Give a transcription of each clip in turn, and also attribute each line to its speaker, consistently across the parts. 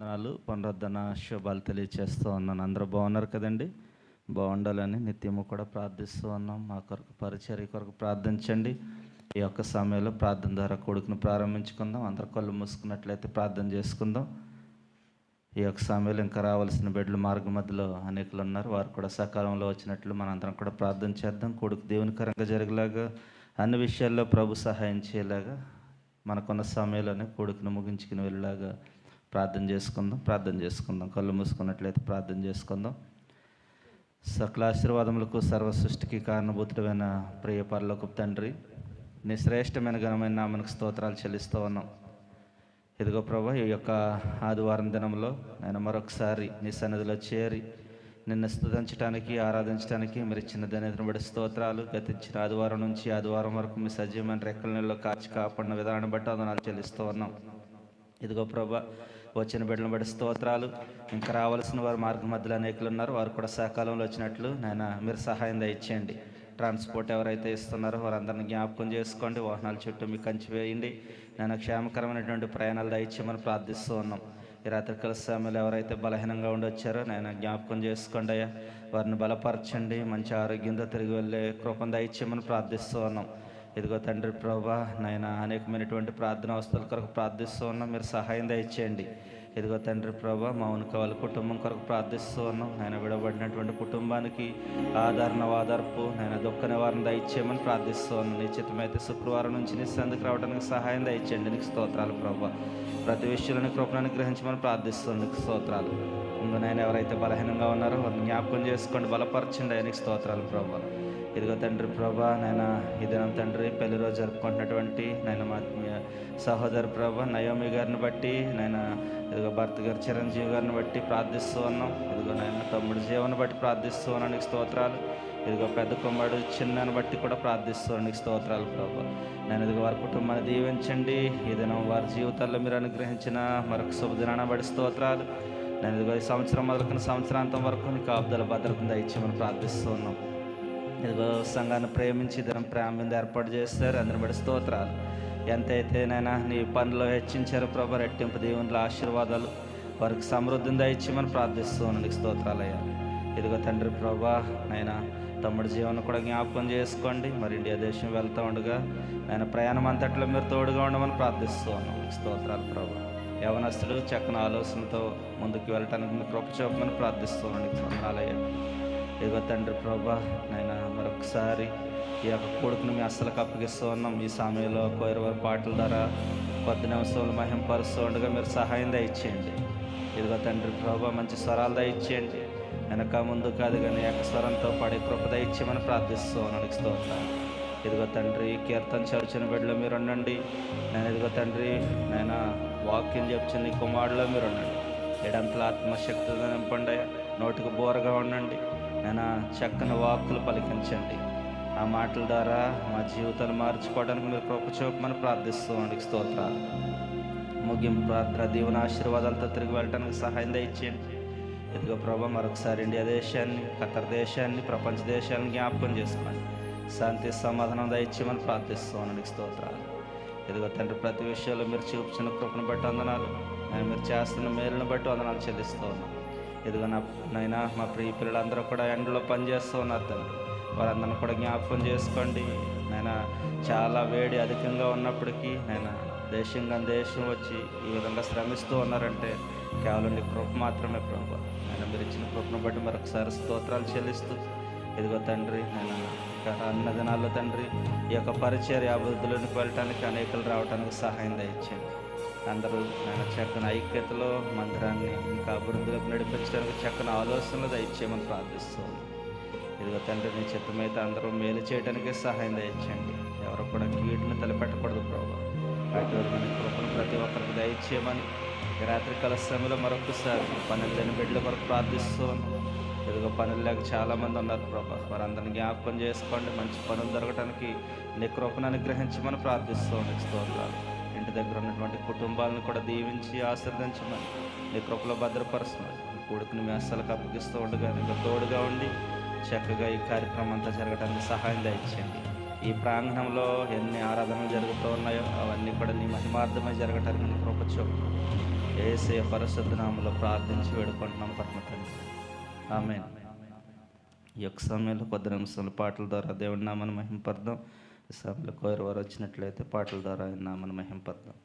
Speaker 1: వందనాలు పునరుద్ధరణ శుభాలు తెలియచేస్తూ ఉన్నాను. అందరూ బాగున్నారు కదండి. బాగుండాలని నిత్యము కూడా ప్రార్థిస్తూ ఉన్నాం. మా కొరకు పరిచర్య కొరకు ప్రార్థించండి. ఈ యొక్క సమయంలో ప్రార్థన ద్వారా కొడుకును ప్రారంభించుకుందాం. అందరు కళ్ళు మూసుకున్నట్లయితే ప్రార్థన చేసుకుందాం. ఈ యొక్క సమయంలో ఇంకా రావాల్సిన బిడ్డలు మార్గ మధ్యలో అనేకులు ఉన్నారు. వారు కూడా సకాలంలో వచ్చినట్లు మనందరం కూడా ప్రార్థన చేద్దాం. కొడుకు దేవునికరంగా జరిగేలాగా అన్ని విషయాల్లో ప్రభు సహాయం చేయలాగా మనకున్న సమయంలోనే కొడుకును ముగించుకుని వెళ్ళేలాగా ప్రార్థన చేసుకుందాం. కళ్ళు మూసుకున్నట్లయితే ప్రార్థన చేసుకుందాం. సకల ఆశీర్వాదములకు సర్వ సృష్టికి కారణభూతుడైన ప్రియ పరలోకపు తండ్రి, నీ శ్రేష్టమైన ఘనమైన నామనికి స్తోత్రాలు చెల్లిస్తూ ఉన్నాం. ఇదిగో ప్రభా, ఈ యొక్క ఆదివారం దినంలో నేను మరొకసారి నీ సన్నిధిలో చేరి నిన్ను స్తుతించడానికి ఆరాధించడానికి మీరు ఇచ్చిన ధన్యతను బట్టి స్తోత్రాలు. గతించిన ఆదివారం నుంచి ఆదివారం వరకు మీ సజీవమైన రెక్కల నీళ్ళలో కాచి కాపాడిన విధానం బట్టి వందనాలు చెల్లిస్తూ ఉన్నాం. ఇదిగో ప్రభా, వచ్చిన బిడ్డలను బట్టి స్తోత్రాలు. ఇంకా రావాల్సిన వారు మార్గ మధ్యలో అనేకులు ఉన్నారు. వారు కూడా సకాలంలో వచ్చినట్లు నాయన మీరు సహాయం దయచేయండి. ట్రాన్స్పోర్ట్ ఎవరైతే ఇస్తున్నారో వారందరిని జ్ఞాపకం చేసుకోండి. వాహనాల చుట్టూ మీకు కంచి వేయండి. నేను క్షేమకరమైనటువంటి ప్రయాణాలు దయచేయమని ప్రార్థిస్తూ ఉన్నాం. ఈ రాత్రికాల సమయంలో ఎవరైతే బలహీనంగా ఉండొచ్చారో నేను జ్ఞాపకం చేసుకోండి అయ్యా. వారిని బలపరచండి. మంచి ఆరోగ్యంతో తిరిగి వెళ్ళే కృపను దయచేయమని ప్రార్థిస్తూ ఉన్నాం. ఇదిగో తండ్రి ప్రభా, నాయన అనేకమైనటువంటి ప్రార్థన వస్తువుల కొరకు ప్రార్థిస్తూ ఉన్నాం. మీరు సహాయం దయచేయండి. ఇదిగో తండ్రి ప్రభా, మా వాళ్ళ కుటుంబం కొరకు ప్రార్థిస్తూ ఉన్నాం. నేను విడబడినటువంటి కుటుంబానికి ఆదరణ వాదార్పు నేను దుఃఖ నివారణ దయచేయమని ప్రార్థిస్తూ ఉన్నాను. నిశ్చితమైతే శుక్రవారం నుంచి నీ సందుకు రావడానికి సహాయం దయచేయండి. నీకు స్తోత్రాలు ప్రభా. ప్రతి విషయంలోని కృపను గ్రహించమని ప్రార్థిస్తాను. నీకు స్తోత్రాలు. ముందు నేను ఎవరైతే బలహీనంగా ఉన్నారో వారిని జ్ఞాపకం చేసుకోండి, బలపరచండి. నీకు స్తోత్రాలు ప్రభా. ఇదిగో తండ్రి ప్రభా, నేను ఈ దినం తండ్రి పెళ్లి రోజు జరుపుకుంటున్నటువంటి నేను మా సహోదరు ప్రభా నయోమి గారిని బట్టి నేను ఇదిగో భర్త గారు చిరంజీవి గారిని బట్టి ప్రార్థిస్తూ ఉన్నాం. ఇదిగో నేను తమ్ముడు జీవను బట్టి ప్రార్థిస్తూ ఉన్నాను. నీకు స్తోత్రాలు. ఇదిగో పెద్ద కుమారుడు చిన్నని బట్టి కూడా ప్రార్థిస్తున్నాను. నీకు స్తోత్రాలు ప్రభా. నేను ఇదిగో వారి కుటుంబాన్ని దీవించండి. ఈ దినం వారి జీవితాల్లో మీరు అనుగ్రహించిన మరొక శుభదినాన్ని బట్టి స్తోత్రాలు. నేను ఇదిగో ఈ సంవత్సరం మొదలుకున్న సంవత్సరాంతం వరకు నీకు కాపుదల భద్రతను దయచేయమని ప్రార్థిస్తూ ఉన్నాం. ఇదిగో సంఘాన్ని ప్రేమించి దినం ప్రేమ మీద ఏర్పాటు చేస్తారు. అందరిని బట్టి స్తోత్రాలు. ఎంతైతే నైనా నీ పనులు హెచ్చించారు ప్రభా, రెట్టింపు దేవుని ఆశీర్వాదాలు వారికి సమృద్ధిని దయచేయమని ప్రార్థిస్తూ ఉన్నాను. నీకు స్తోత్రాలయ్యా. ఇదిగో తండ్రి ప్రభా, నైనా తమ్ముడి జీవనం కూడా జ్ఞాపకం చేసుకోండి. మరి ఇండియా దేశం వెళ్తూ ఉండగా ఆయన ప్రయాణం అంతట్లో మీరు తోడుగా ఉండమని ప్రార్థిస్తూ ఉన్నాం. నీకు స్తోత్రాలు ప్రభా. యవనస్తుడు చక్కని ఆలోచనతో ముందుకు వెళ్ళటానికి మీ కృప చూపమని ప్రార్థిస్తూ ఉన్నాను. నీకు వందనాలయ్యా. ఇదిగో తండ్రి ప్రభా, నైనా మరొకసారి ఈ యొక్క కొడుకును మీ అస్సలకు అప్పగిస్తూ ఉన్నాం. ఈ సమయంలో కోరివారి పాటల ద్వారా కొద్ది నిమిషంలో మహింపరుస్తూ ఉండగా మీరు సహాయం దయచేయండి. ఇదిగో తండ్రి ప్రభా, మంచి స్వరాలు దయచేయండి. వెనక ముందు కాదు కానీ యొక్క స్వరంతో పాడే కృప దయచేయమని ప్రార్థిస్తూ ఉన్నాను. స్తోత్రాలు. ఇదిగో తండ్రి, కీర్తన చర్చిన బిడ్డలో మీరు ఉండండి. నేను ఇదిగో తండ్రి, నేను వాక్యం చెప్తున్న నీ కుమారులో మీరు ఉండండి. ఏడంతల ఆత్మశక్తితో నింపండి. నోటికి బోరగా ఉండండి. నేను చక్కని వాక్కులు పలికించండి. ఆ మాటల ద్వారా మా జీవితాలు మార్చుకోవడానికి మీరు కృప చూపమని ప్రార్థిస్తూ ఉండి స్తోత్రాలు. ముగింపు ప్రార్థన దీవెన ఆశీర్వాదాలతో తిరిగి వెళ్ళడానికి సహాయం దయచేయండి. ఇదిగో ప్రభా, మరొకసారి ఇండియా దేశాన్ని, ఖతర్ దేశాన్ని, ప్రపంచ దేశాన్ని జ్ఞాపకం చేసుకోండి. శాంతి సమాధానం దయచేయమని ప్రార్థిస్తూ ఉండి స్తోత్రాలు. ఇదిగో తండ్రి, ప్రతి విషయంలో మీరు చూపించిన కృపను బట్టి వందనాలు. నేను మీరు చేస్తున్న మేలును బట్టి వందనాలు చెల్లిస్తూ ఉన్నాను. ఇదిగో నైనా మా ప్రియ పిల్లలందరూ కూడా ఎండలో పనిచేస్తూ ఉన్నారు తండ్రి. వారందరిని కూడా జ్ఞాపకం చేసుకోండి. నేను చాలా వేడి అధికంగా ఉన్నప్పటికీ నేను దేశం వచ్చి ఈ విధంగా శ్రమిస్తూ ఉన్నారంటే కేవలం నీ కృప మాత్రమే ప్రభు. నేను మీరు ఇచ్చిన కృపను బట్టి మరొకసారి స్తోత్రాలు చెల్లిస్తూ ఇదిగో తండ్రి, నేను అన్న దినాల్లో తండ్రి ఈ యొక్క పరిచర్య అభివృద్ధిలోనికి వెళ్ళటానికి అనేకలు రావడానికి సహాయం దయచేయండి. అందరూ నేను చక్కని ఐక్యతలో మందిరాన్ని ఇంకా అభివృద్ధిలోకి నడిపించడానికి చక్కని ఆలోచనలు దయచేయమని ప్రార్థిస్తున్నాను. ఇదిగో తండ్రి, నీ చిత్తమైతే అందరూ మేలు చేయడానికే సహాయం దయచేయండి. ఎవరు కూడా కీడుని తలపెట్టకూడదు ప్రభు. వాటి మన కృపను ప్రతి ఒక్కరికి దయచేయమని ఈ రాత్రికాల సమయంలో మరొకసారి పనులు లేని బిడ్డల కొరకు ప్రార్థిస్తున్నాను. ఇదిగో పనులు లేక చాలామంది ఉన్నారు ప్రభా. వారందరినీ జ్ఞాపకం చేసుకోండి. మంచి పనులు దొరకడానికి నీ కృపను అనుగ్రహించమని ప్రార్థిస్తున్నాను. స్తోత్రాలు. ఇంటి దగ్గర ఉన్నటువంటి కుటుంబాలను కూడా దీవించి ఆశీర్వదించమని నీ కృపలో భద్రపరుస్తున్నాను. కొడుకుని మీ అస్సలకు అప్పగిస్తూ ఉండగా నీకు తోడుగా ఉండి చక్కగా ఈ కార్యక్రమం అంతా జరగడానికి సహాయం దయచేయండి. ఈ ప్రాంగణంలో ఎన్ని ఆరాధనలు జరుగుతూ ఉన్నాయో అవన్నీ కూడా నీ మహిమార్థమై జరగటానికి నీ కృప చూపు. యేసయ్య పరిశుద్ధ నామములో ప్రార్థించి వేడుకుంటున్నాం పరమ తండ్రి, ఆమేన్. ఈ యొక్క సమయంలో కొద్ది నిమిషాలు పాటల ద్వారా దేవుడి నామను మహింపర్దాం. ఈ సమయంలో కోరి వారు వచ్చినట్లయితే పాటల ద్వారా ఆయన నామను మహింపర్దాం.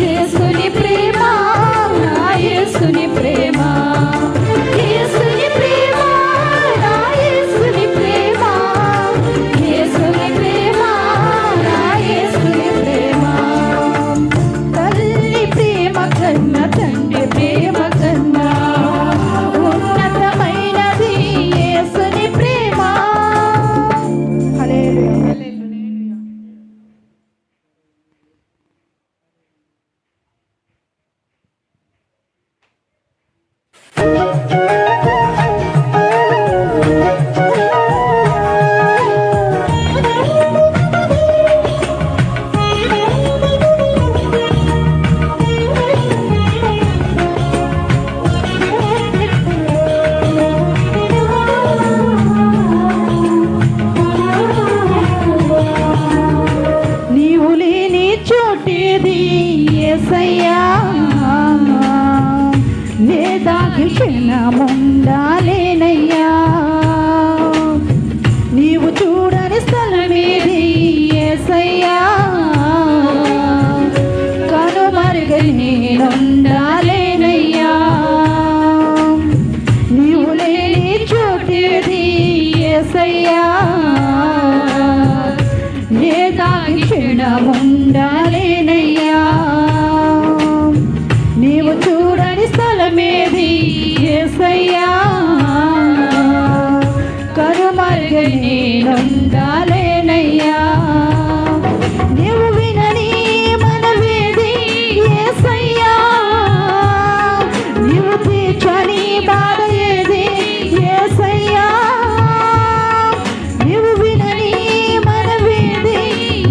Speaker 2: యేసుని క్షణముండాలేనయ్యా. నీవు చూడని స్థలమేది యేసయ్యా, కనుమరుగై నేనుండాలేనయ్యా. నీవు లేని చోటేది యేసయ్యా, నే దాగి క్షణముండాలేనయ్యా. నీవు చూడని స్థలమేది యేసయ్యా, కనుమరుగై నేనుండాలేనయ్యా. నీవు వినని మనవేది యేసయ్యా, నీవు తీర్చని బాధ ఏది యేసయ్యా. నీవు వినని మనవేది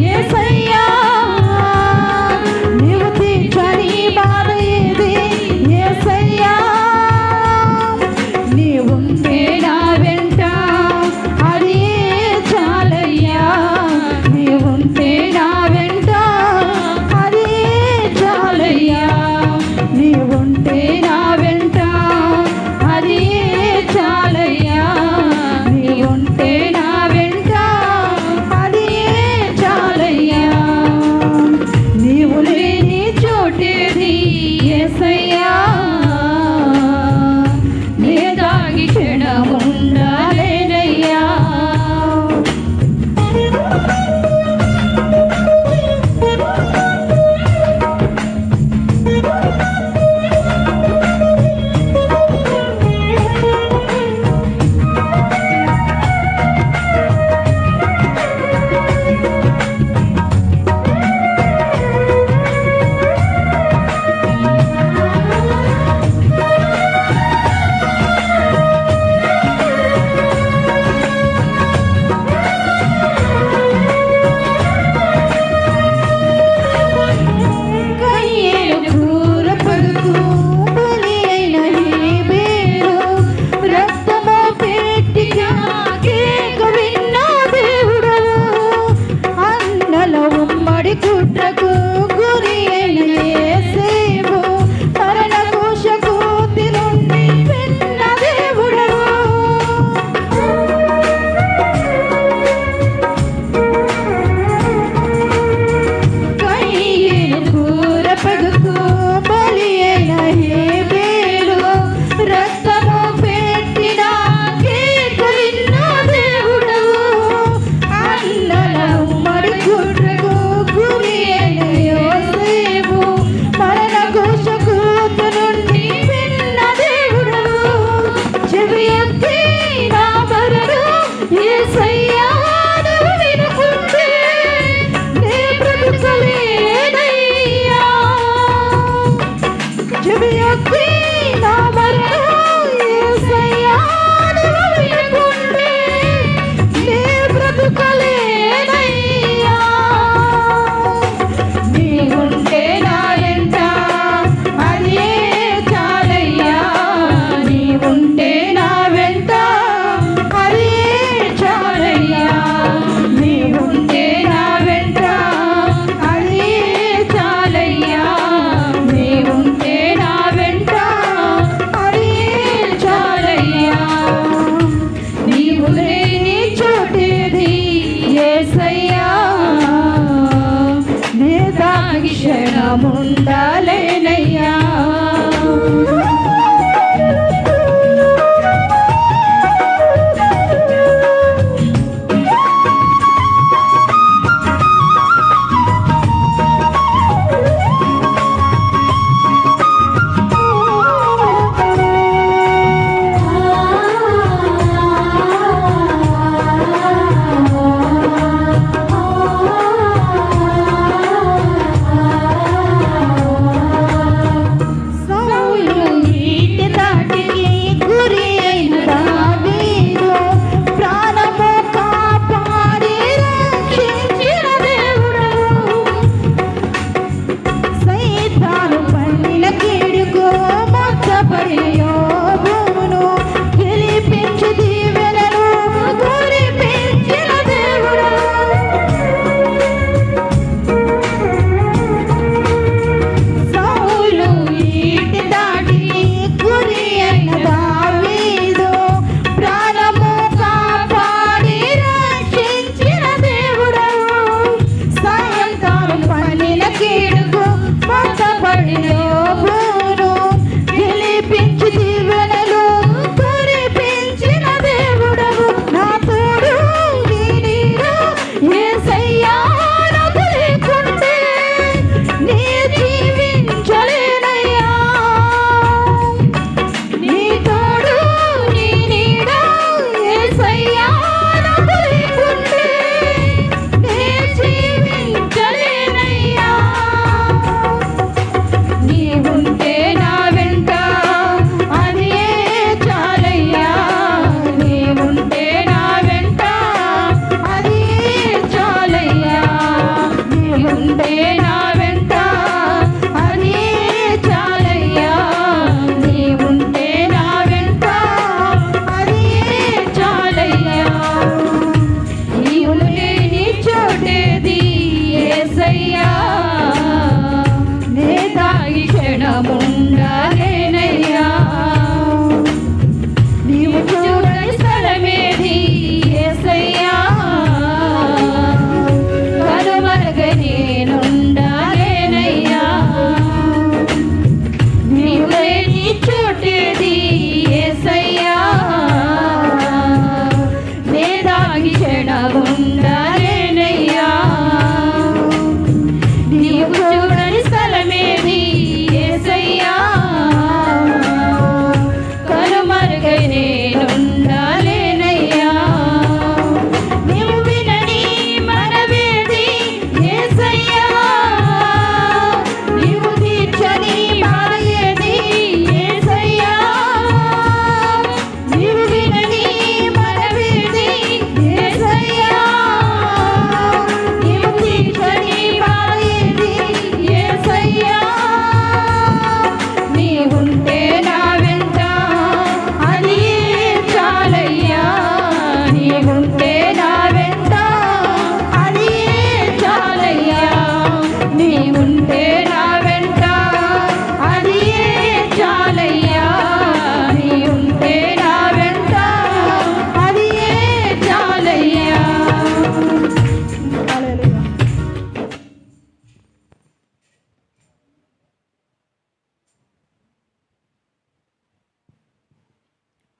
Speaker 2: యేసయ్యా, నీవు తీర్చని బాధ ఏది యేసయ్యా. నీవుంటే నా వెంట అది చాలయ్యా.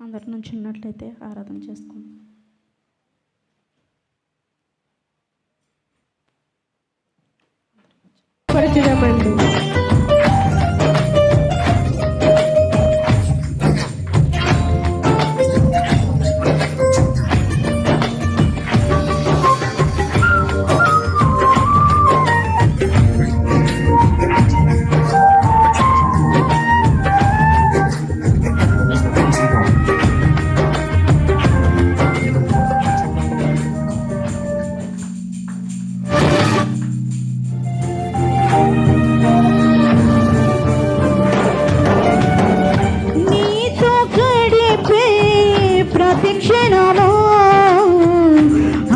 Speaker 3: అందరి నుంచి ఉన్నట్లయితే ఆరాధన చేసుకుందాం.
Speaker 2: పరిచయమండి. నీతో గడిపే ప్రతి క్షణము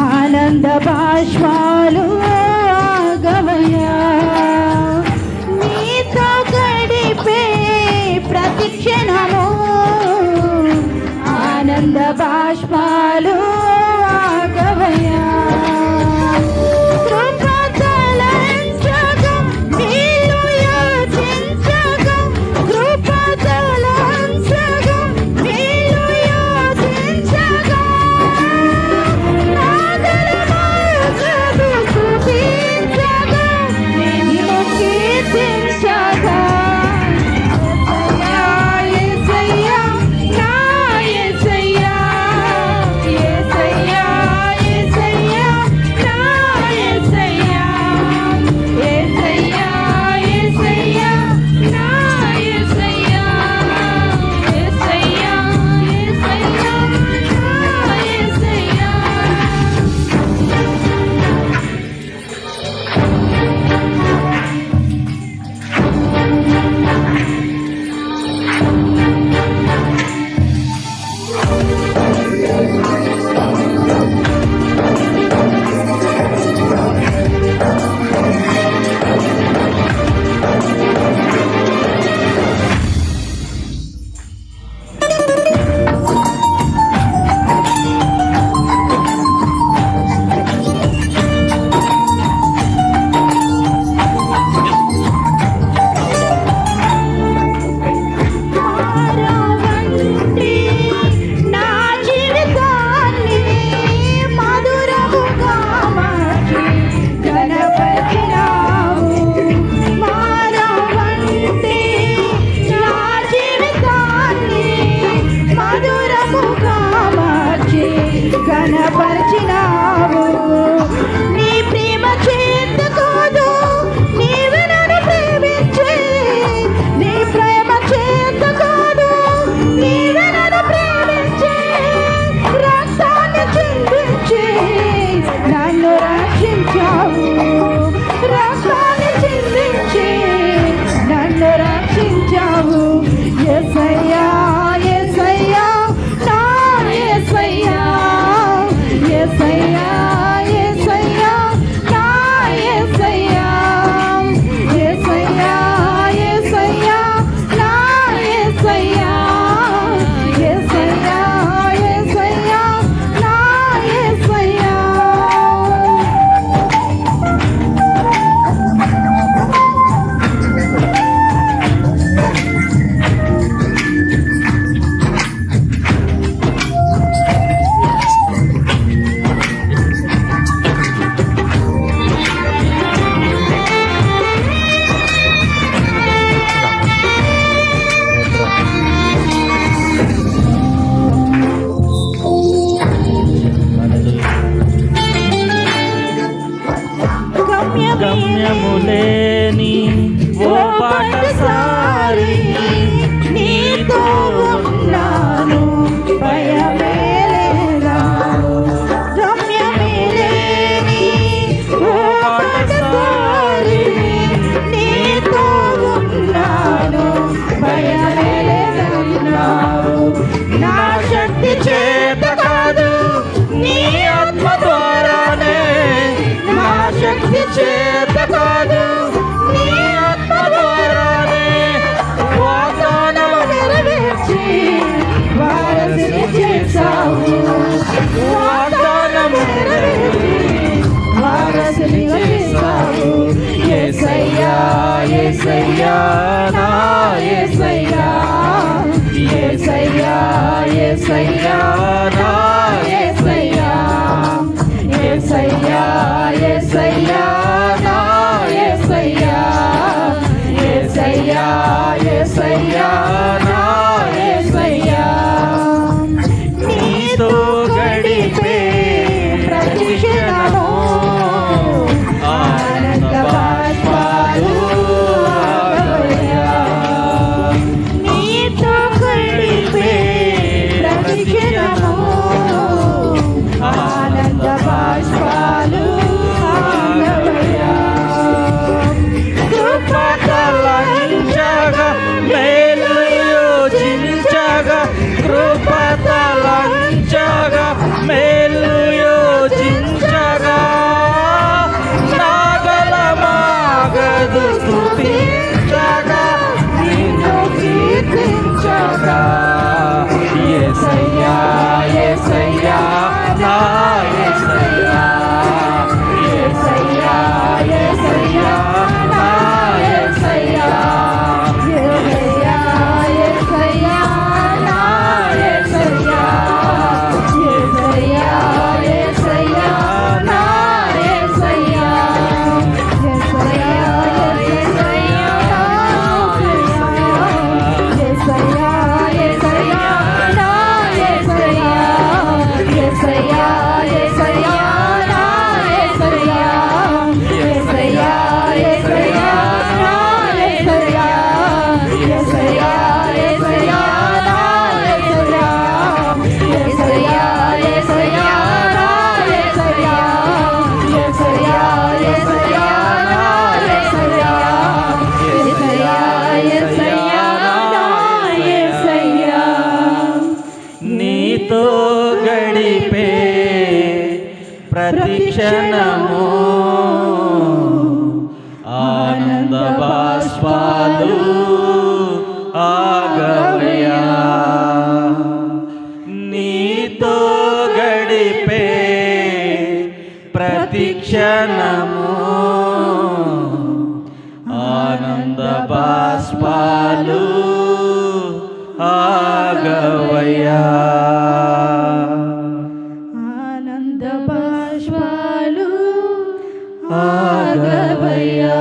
Speaker 2: ఆనంద బాష్పాలు ఆగమయ్యా. నీతో గడిపే ప్రతి క్షణము ఆనంద బాష్పాలు ఆగమయ్యా. కృపతలంచగా నీళ్ళు యాచించగా, కృపతలంచగా నీళ్ళు యాచించగా, నాదలమాగదు స్తుతించగా, నిన్ను కీర్తించగా. యేసయ్యా, యేసయ్యా, నా యేసయ్యా,
Speaker 1: యేసయ్యా నా యేసయ్యా యేసయ్యా యేసయ్యా నా యేసయ్యా యేసయ్యా యేసయ్యా నా యేసయ్యా నీతో గడిపే ప్రతి క్షణము ఆనంద బాష్పాలు ఆగవయ్యా నీతో గడిపే ప్రతి క్షణము ఆనంద బాష్పాలు ఆగవయ్యా కృపతలంచగా మేలు యోచించగా కృపతలంచగా మేలు యోచించగా నాగలమాగదు స్తుతించగా నిన్ను కీర్తించగా యేసయ్యా యేసయ్యా నా యేసయ్యా యేసయ్యా యేసయ్యా నా యేసయ్యా యేసయ్యా యేసయ్యా నా యేసయ్యా యేసయ్యా యేసయ్యా నా యేసయ్యా యేసయ్యా యేసయ్యా యేసయ్యా యేసయ్యా నా యేసయ్యా యేసయ్యా యేసయ్యా నా యేసయ్యా యేసయ్యా యేసయ్యా నా యేసయ్యా యేసయ్యా యేసయ్యా నా యేసయ్యా యేసయ్యా యేసయ్యా నా యేసయ్యా యేసయ్యా యేసయ్యా నా యేసయ్యా యేసయ్యా యేసయ్యా నా యేసయ్యా నీతో గడిపే ప్రతి క్షణము ఆనంద బాష్పాలు ఆగవయ్యా నీతో గడిపే ప్రతి క్షణము ఆనంద బాష్పాలు ఆగవయ్యా
Speaker 3: ఆనంద బాష్పాలు
Speaker 1: ఆగవయ్యా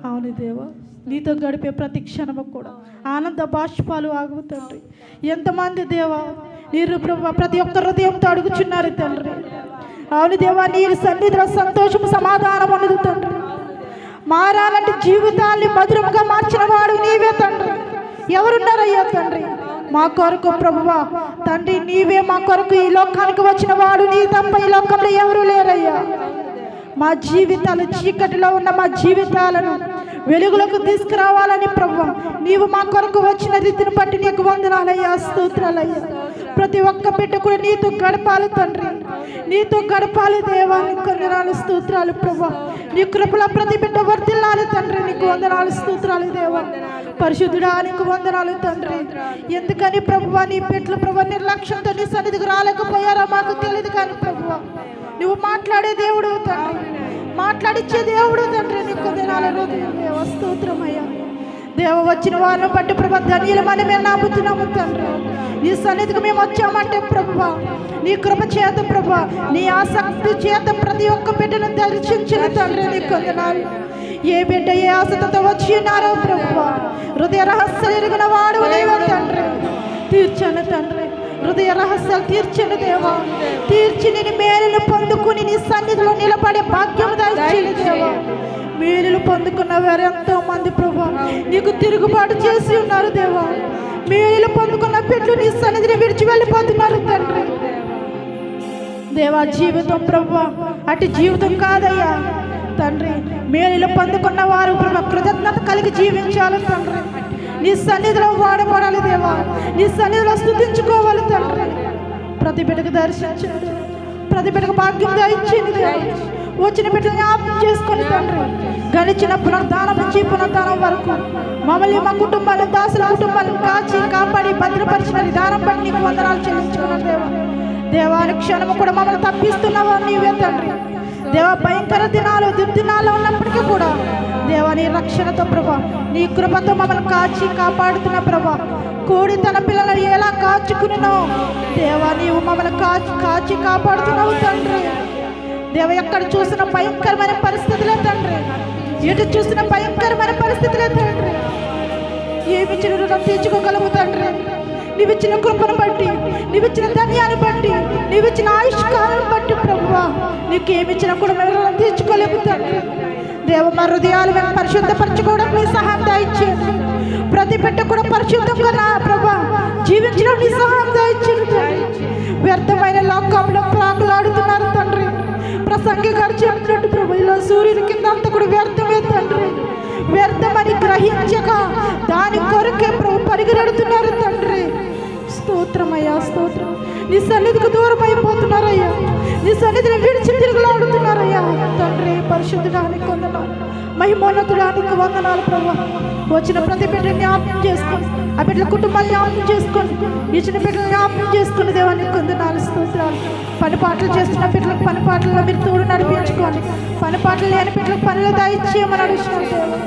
Speaker 3: అవును దేవా, నీతో గడిపే ప్రతి క్షణము కూడా ఆనంద బాష్పాలు ఆగు తండ్రి. ఎంతమంది దేవా నీరు ప్రభు ప్రతి ఒక్క హృదయంతో అడుగుచున్నారు తండ్రి. అవును దేవా, నీ సన్నిధిలో సంతోషం సమాధానం ఉన్నది తండ్రి. మారాలంటే జీవితాన్ని మధురముగా మార్చిన వాడు నీవే తండ్రి. ఎవరున్నారయ్యా తండ్రి మా కొరకు ప్రభువా? తండ్రి నీవే మా కొరకు ఈ లోకానికి వచ్చిన వాడు, నీ తప్ప ఈ లోకంలో ఎవరు లేరయ్యా. మా జీవితాలు చీకటిలో ఉన్న మా జీవితాలను వెలుగులోకి తీసుకురావాలని ప్రభువా నీవు మా కొరకు వచ్చిన రీతిని బట్టి నీకు వందనాలయ్యా, స్తోత్రాలయ్యా. ప్రతి ఒక్క బిడ్డ కూడా నీతో గడపాలి తండ్రి, నీతో గడపాలి దేవా. నీకు వందనాలు స్తోత్రాలు ప్రభువా. నీ కృపలో ప్రతి బిడ్డ వర్తిల్లాలి తండ్రి. నీకు వందనాలు స్తోత్రాలు దేవా. పరిశుద్ధుడా నీకు వందనాలు తండ్రి. ఎందుకని ప్రభువా నీ బిడ్డలు ప్రభువా నిర్లక్ష్యంతో నీ సన్నిధికి రాలేకపోయారో మాకు తెలియదు, కానీ ప్రభువా నువ్వు మాట్లాడే దేవుడు తండ్రి, మాట్లాడిచ్చే దేవుడు తండ్రి. నీకు వందనాలు దేవా, స్తోత్రమయ్యా. దేవ వచ్చిన వారిని బట్టి ప్రభా ధన్యులమని మేము నమ్ముతున్నాము తండ్రి. నీ సన్నిధికి మేము వచ్చామంటే ప్రభువా నీ కృప చేత ప్రభా నీ ఆసక్తి చేత ప్రతి ఒక్క బిడ్డను దర్శించిన తండ్రి. నీకు వందనాలు. ఏ బిడ్డ ఏ ఆసక్తితో వచ్చి ఉన్నారో ప్రభువా హృదయ రహస్యాలు ఎరిగిన వాడు నీవే తండ్రి. తీర్చను తండ్రి, హృదయ రహస్యాలు తీర్చను దేవా. తీర్చి నేను మేలులు పొందుకుని నీ సన్నిధిలో నిలబడే భాగ్యం దయచేయను దేవా. మేలులు పొందుకున్న వారు ఎంతో మంది ప్రభా నీకు తిరుగుబాటు చేసి ఉన్నారు దేవా. మేలులు పొందుకున్న బిడ్డలు నీ సన్నిధిని విడిచి వెళ్ళిపోతున్నారు తండ్రి. దేవా జీవితం ప్రభా అటు జీవితం కాదయ్యా తండ్రి. మేలులు పొందుకున్న వారు ప్రభా కృతజ్ఞత కలిగి జీవించాలి తండ్రి. నీ సన్నిధిలో వాడబడాలి దేవా, నీ సన్నిధిలో స్తుతించుకోవాలి తండ్రి. ప్రతి బిడ్డకు దర్శించండి, ప్రతి బిడ్డకు భాగ్యం ఇచ్చింది దేవా. వచ్చిన బిడ్డలు జ్ఞాపకం చేసుకొని తండ్రి గడిచిన పునరుద్ధానం నుంచి పునరుద్ధానం వరకు మమ్మల్ని మా కుటుంబాలను దాసుల కుటుంబాలను కాచి కాపాడి భద్రపరిచిన విధానం బట్టి నీకు వందనాలు చెల్లించుకున్నాను దేవా. దేవాని క్షణము కూడా మమ్మల్ని తప్పిస్తున్నావా నీవే తండ్రి. దేవ భయంకర దినాలు దుర్దినాలు ఉన్నప్పటికీ కూడా దేవా నీ రక్షణతో ప్రభా నీ కృపతో మమ్మల్ని కాచి కాపాడుతున్న ప్రభా కోడి తన పిల్లలను ఎలా కాచుకున్నావు దేవా నీవు మమ్మల్ని కాచి కాపాడుతున్నావు తండ్రి. దేవ ఎక్కడ చూసిన భయంకరమైన పరిస్థితులే తండ్రి, ఎటు చూసిన భయంకరమైన పరిస్థితులే తండ్రి. ఏమిచ్చిన రుణం తీర్చుకోగలవు తండ్రి. నీవిచ్చిన కృపను బట్టి, నీవిచ్చిన ధన్యాన్ని బట్టి, నీవిచ్చిన ఆయుష్కాలను బట్టి ప్రభువా నీకేమిచ్చినా కూడా మేము రుణం తీర్చుకోలేము తండ్రి. దేవ మా హృదయాలు మేము పరిశుద్ధపరచుకోవడం నీ సహాయం దయచేయండి. ప్రతి బిడ్డ కూడా పరిశుద్ధంగా నా ప్రభా జీవించడం నీ సహాయం దయచేయండి తండ్రి. వ్యర్థమైన లోకంలో ప్రాకులాడుతున్నారు తండ్రి. ప్రసంగి గారు చెప్పినట్టు ప్రభు ఇలా సూర్యుని కింద అంత కూడా వ్యర్థమే తండ్రి. వ్యర్థమని గ్రహించక దాని కొరకే ప్రభు పరిగెడుతున్నారు తండ్రి. స్తోత్రమయ్యా స్తోత్రం. నీ సన్నిధికి దూరం అయిపోతున్నారయ్యా, నీ సన్నిధిని విడిచి తిరుగులాడుతున్నారయ్యా తండ్రి. పరిశుద్ధడానికి వందనాలు, మహిమోన్నతుడానికి వందనాలు ప్రభు. వచ్చిన ప్రతి బిడ్డని జ్ఞాపకం చేసుకొని, ఆ బిడ్డల కుటుంబాన్ని జ్ఞాపకం చేసుకొని, ఇచ్చిన బిడ్డలు జ్ఞాపకం చేసుకుని దేవానికి వందనాలు స్తోత్రాలు. పని పాటలు చేస్తున్న బిడ్డలకు పని పాటల్లో మీరు తోడు నడిపించుకోండి. పని పాటలు లేని బిడ్డలకు పనులు దాయిచ్చేయమని అడుగుతున్నాను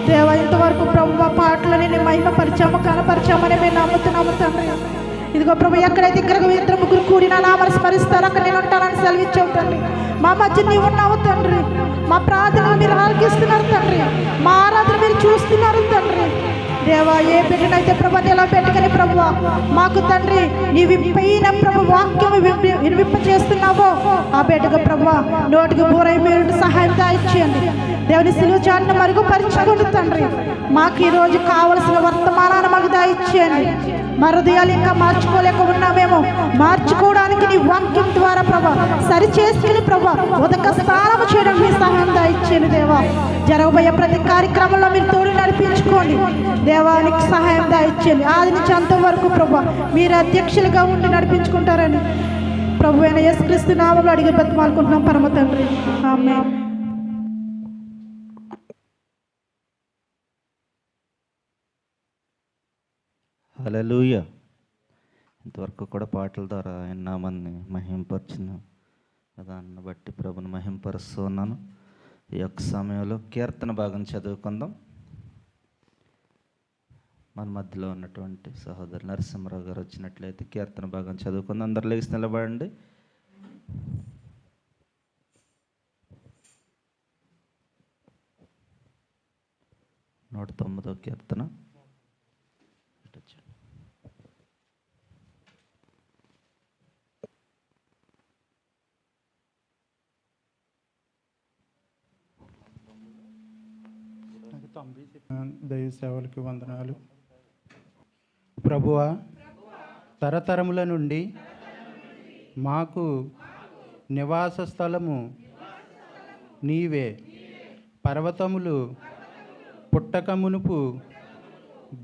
Speaker 3: దేవ. ఇంతవరకు ప్రభు పాటలని నేను మహిమపరిచాము కనపరిచామని మేము నమ్ముతున్నాము తండ్రి. ఇదిగో ప్రభు ఎక్కడైతే ఇద్దరు ముగ్గురు కూడిన నామని స్మరిస్తారో అక్కడ నేను ఉంటానని సెలవిచ్చావు తండ్రి. మా మధ్య నీవు ఉన్నావు తండ్రి. మా ప్రార్థనలు మీరు ఆలకిస్తున్నారు తండ్రి. మా ఆరాధన మీరు చూస్తున్నారు తండ్రి. దేవా ఏ బిడ్డనైతే ప్రభు ఎలా పెట్టుకుని ప్రభు మాకు తండ్రి నీ విప్పైన ప్రభు వాక్యం వినిపింప చేస్తున్నావో ఆ బిడ్డకు ప్రభు నోటికి బూరై మీరు సహాయం దాయిచ్చేయండి. దేవుని సిలువ చాటును మరుగుపరచుకోండి తండ్రి. మాకు ఈరోజు కావలసిన వర్తమానాన్ని మాకు దాయిచ్చేయండి. మా హృదయాలు ఇంకా మార్చుకోలేక ఉన్నామేమో, మార్చుకోవడానికి నీ వాక్యం ద్వారా ప్రభా సరి చేసుకుని ప్రభా ఉదక స్నానం చేయడం మీ సహాయం దాయిచ్చేయండి దేవా. జరగబోయే ప్రతి కార్యక్రమంలో మీరు తోడు నడిపించుకోండి దేవానికి సహాయం దాయిచ్చేయండి. ఆది నుంచి అంతవరకు ప్రభా మీరు అధ్యక్షులుగా ఉండి నడిపించుకుంటారని ప్రభు అయిన యేసుక్రీస్తు నామములో అడిగి బతిమాలుకుంటున్నాం పరమ తండ్రి. ఆమేన్.
Speaker 1: హల్లెలూయా. ఇంతవరకు కూడా పాటల ద్వారా ఆయన నామాన్ని మహింపరిచిన దాన్ని బట్టి ప్రభుని మహింపరుస్తూ ఉన్నాను. ఈ యొక్క సమయంలో కీర్తన భాగం చదువుకుందాం. మన మధ్యలో ఉన్నటువంటి సహోదరు నరసింహరావు గారు వచ్చినట్లయితే కీర్తన భాగం చదువుకుందాం. అందరు లేచి నిలబడండి. నూట 9వ కీర్తన.
Speaker 4: దైవ సేవలకు వందనాలు. ప్రభువా తరతరముల నుండి మాకు నివాస స్థలము నీవే. పర్వతములు పుట్టక మునుపు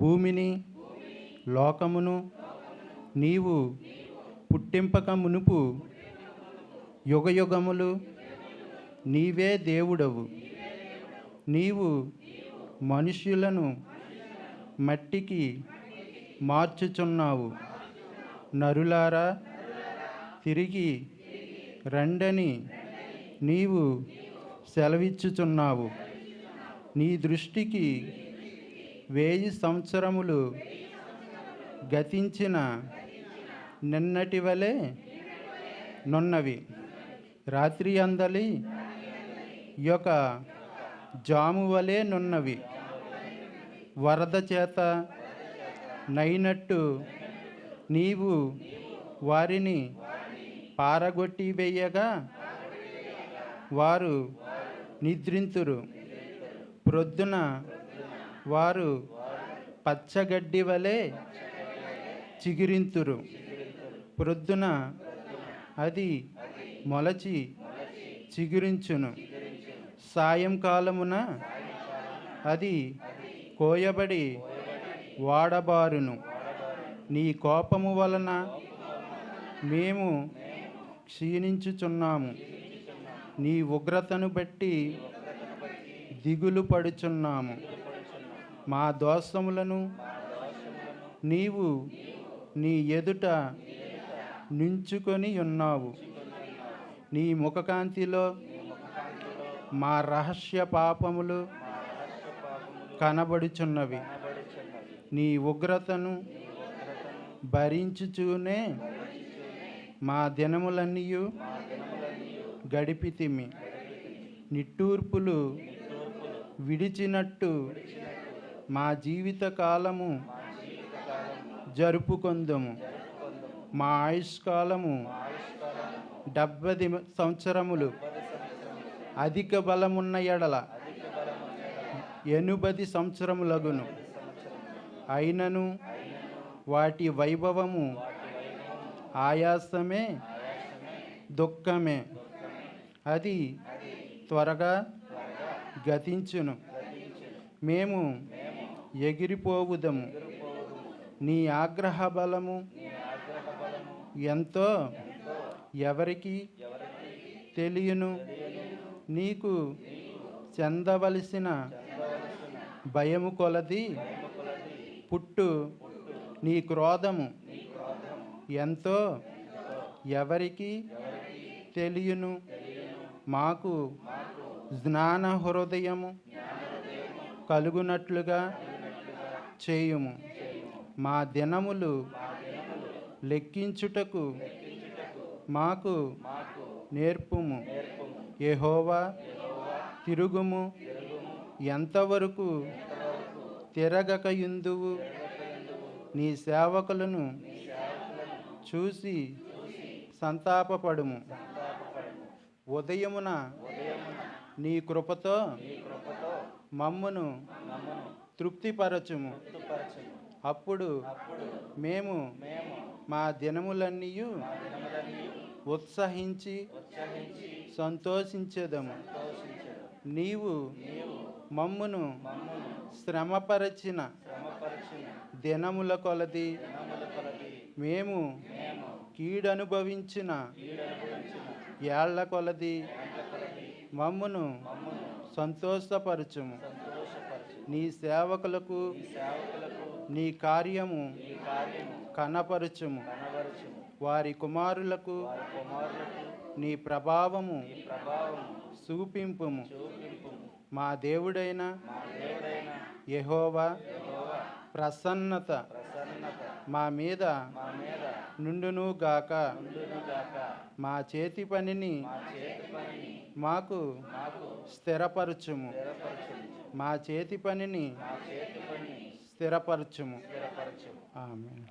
Speaker 4: భూమిని లోకమును నీవు పుట్టింపక మునుపు యుగయుగములు నీవే దేవుడవు. నీవు మనుష్యులను మట్టికి మార్చుచున్నావు. నరులారా తిరిగి రండని నీవు సెలవిచ్చుచున్నావు. నీ దృష్టికి 1000 సంవత్సరములు గతించిన నిన్నటి వలె నున్నవి. రాత్రి అందలి యొక్క జాము వలె నున్నవి. వరద చేత నైనట్టు నీవు వారిని పారగొట్టి వేయగా వారు నిద్రింతురు. ప్రొద్దున వారు పచ్చగడ్డి వలె చిగురింతురు. ప్రొద్దున అది మొలచి చిగురించును. సాయంకాలమున అది కోయబడి వాడబారును. నీ కోపము వలన మేము క్షీణించుచున్నాము. నీ ఉగ్రతను బట్టి దిగులు పడుచున్నాము. మా దోషములను నీవు నీ ఎదుట నుంచుకొని ఉన్నావు. నీ ముఖకాంతిలో మా రహస్య పాపములు కనబడుచున్నవి. నీ ఉగ్రతను భరించుచూనే మా దినములన్నీ గడిపితిమి. నిట్టూర్పులు విడిచినట్టు మా జీవిత కాలము జరుపుకొందము. మా ఆయుష్కాలము 70 సంవత్సరములు, అధిక బలమున్న ఎడల 80 సంవత్సరములగును. అయినను వాటి వైభవము ఆయాసమే, దుఃఖమే. అది త్వరగా గతించును. మేము ఎగిరిపోవుదము. నీ ఆగ్రహ బలము ఎంతో ఎవరికి తెలియను. నీకు చెందవలసిన భయము కొలది పుట్టు నీ క్రోధము ఎంతో ఎవరికి తెలియను. మాకు జ్ఞాన హృదయము కలుగునట్లుగా చేయుము. మా దినములు లెక్కించుటకు మాకు నేర్పుము. యెహోవా, తిరుగుము. ఎంతవరకు తిరగకయుందువు? నీ సేవకులను చూసి సంతాపపడుము. ఉదయమున నీ కృపతో మమ్మును తృప్తిపరచుము. అప్పుడు మేము మా దినములన్నీ ఉత్సహించి సంతోషించెదము. నీవు మమ్మును శ్రమపరచిన దినముల కొలది మేము కీడనుభవించిన ఏళ్ల కొలది మమ్మును సంతోషపరచుము. నీ సేవకులకు నీ కార్యము కనపరచుము. వారి కుమారులకు నీ ప్రభావము చూపింపుము. మా దేవుడైన యెహోవా ప్రసన్నత మా మీద నుండును గాక. మా చేతి పనిని మాకు స్థిరపరచుము. మా చేతి పనిని స్థిరపరచుము. ఆమేన్.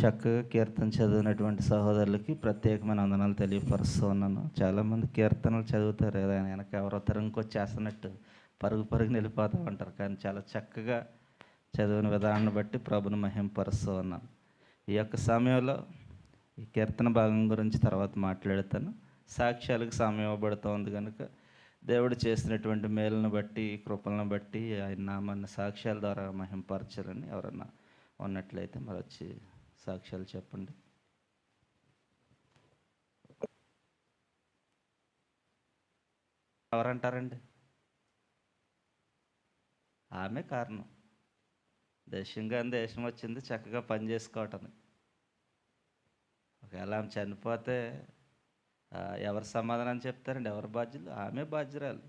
Speaker 1: చక్కగా కీర్తన చదివినటువంటి సహోదరులకి ప్రత్యేకమైన వందనాలు తెలియపరుస్తూ ఉన్నాను. చాలామంది కీర్తనలు చదువుతారు, ఏదైనా వెనక ఎవరో తరుముకొచ్చేస్తున్నట్టు పరుగు వెళ్ళిపోతూ ఉంటారు. కానీ చాలా చక్కగా చదివిన విధానాన్ని బట్టి ప్రభుని మహింపరుస్తూ ఉన్నాను. ఈ యొక్క సమయంలో ఈ కీర్తన భాగం గురించి తర్వాత మాట్లాడతాను. సాక్ష్యాలకు సమయం ఇవ్వబడుతోంది కనుక దేవుడు చేసినటువంటి మేలును బట్టి, కృపలను బట్టి ఆయన నామాన్ని సాక్ష్యాల ద్వారా మహింపరచాలని ఎవరన్నా ఉన్నట్లయితే మరి వచ్చి సాక్ష్యాలు చెప్పండి. ఎవరంటారండి? ఆమె కారణం. దేశం వచ్చింది చక్కగా పని చేసుకోవటానికి. ఒకవేళ ఆమె చనిపోతే ఎవరు సమాధానం చెప్తారండి? ఎవరు బాధ్యులు? ఆమె బాధ్యురాలు.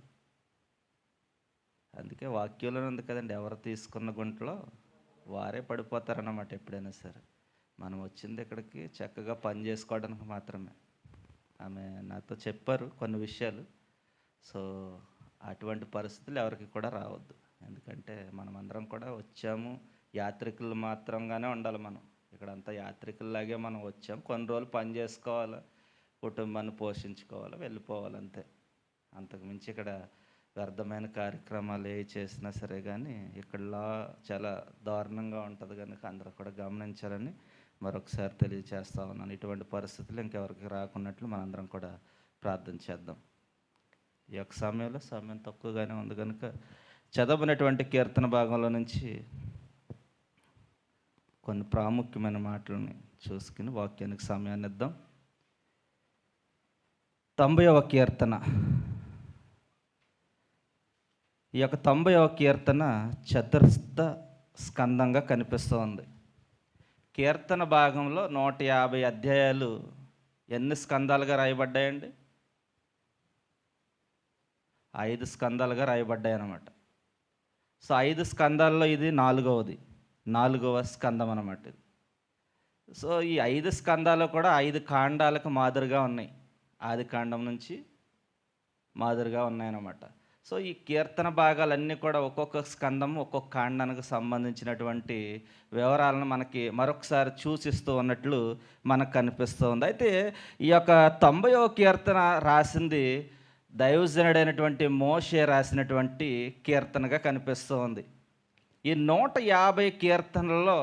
Speaker 1: అందుకే వాక్యంలో ఉంది కదండి, ఎవరు తీసుకున్న గుంటలో వారే పడిపోతారన్నమాట. ఎప్పుడైనా సరే మనం వచ్చింది ఇక్కడికి చక్కగా పని చేసుకోవడానికి మాత్రమే. ఆమె నాతో చెప్పారు కొన్ని విషయాలు. సో అటువంటి పరిస్థితులు ఎవరికి కూడా రావద్దు. ఎందుకంటే మనమందరం కూడా వచ్చాము, యాత్రికులు మాత్రంగానే ఉండాలి. మనం ఇక్కడంతా యాత్రికుల్లాగే మనం వచ్చాం. కొన్ని రోజులు పని చేసుకోవాలి, కుటుంబాన్ని పోషించుకోవాలి, వెళ్ళిపోవాలి, అంతే. అంతకుమించి ఇక్కడ వ్యర్థమైన కార్యక్రమాలు ఏ చేసినా సరే కానీ ఇక్కడలా చాలా దారుణంగా ఉంటుంది కనుక అందరూ కూడా గమనించాలని మరొకసారి తెలియజేస్తా ఉన్నాను. ఇటువంటి పరిస్థితులు ఇంకెవరికి రాకున్నట్లు మనందరం కూడా ప్రార్థన చేద్దాం. ఈ యొక్క సమయం తక్కువగానే ఉంది కనుక చదవనటువంటి కీర్తన భాగంలో నుంచి కొన్ని ప్రాముఖ్యమైన మాటలని చూసుకుని వాక్యానికి సమయాన్ని ఇద్దాం. 90వ కీర్తన. ఈ యొక్క 90వ కీర్తన చతుర్థ స్కందంగా కనిపిస్తూ ఉంది. కీర్తన భాగంలో 150 అధ్యాయాలు ఎన్ని స్కందాలుగా రాయబడ్డాయండి? 5 స్కందాలుగా రాయబడ్డాయి అన్నమాట. సో 5 స్కందాల్లో ఇది 4వ స్కందం అన్నమాట ఇది. సో ఈ 5 స్కందాలు కూడా 5 కాండాలకు మాదిరిగా ఉన్నాయి. ఆది కాండం నుంచి మాదిరిగా ఉన్నాయన్నమాట. సో ఈ కీర్తన భాగాలన్నీ కూడా ఒక్కొక్క స్కందం ఒక్కొక్క కాండానికి సంబంధించినటువంటి వివరాలను మనకి మరొకసారి సూచిస్తూ ఉన్నట్లు మనకు కనిపిస్తూ ఉంది. అయితే ఈ యొక్క 90వ కీర్తన రాసింది దైవజనుడైనటువంటి మోషే రాసినటువంటి కీర్తనగా కనిపిస్తూ ఉంది. ఈ 150 కీర్తనలలో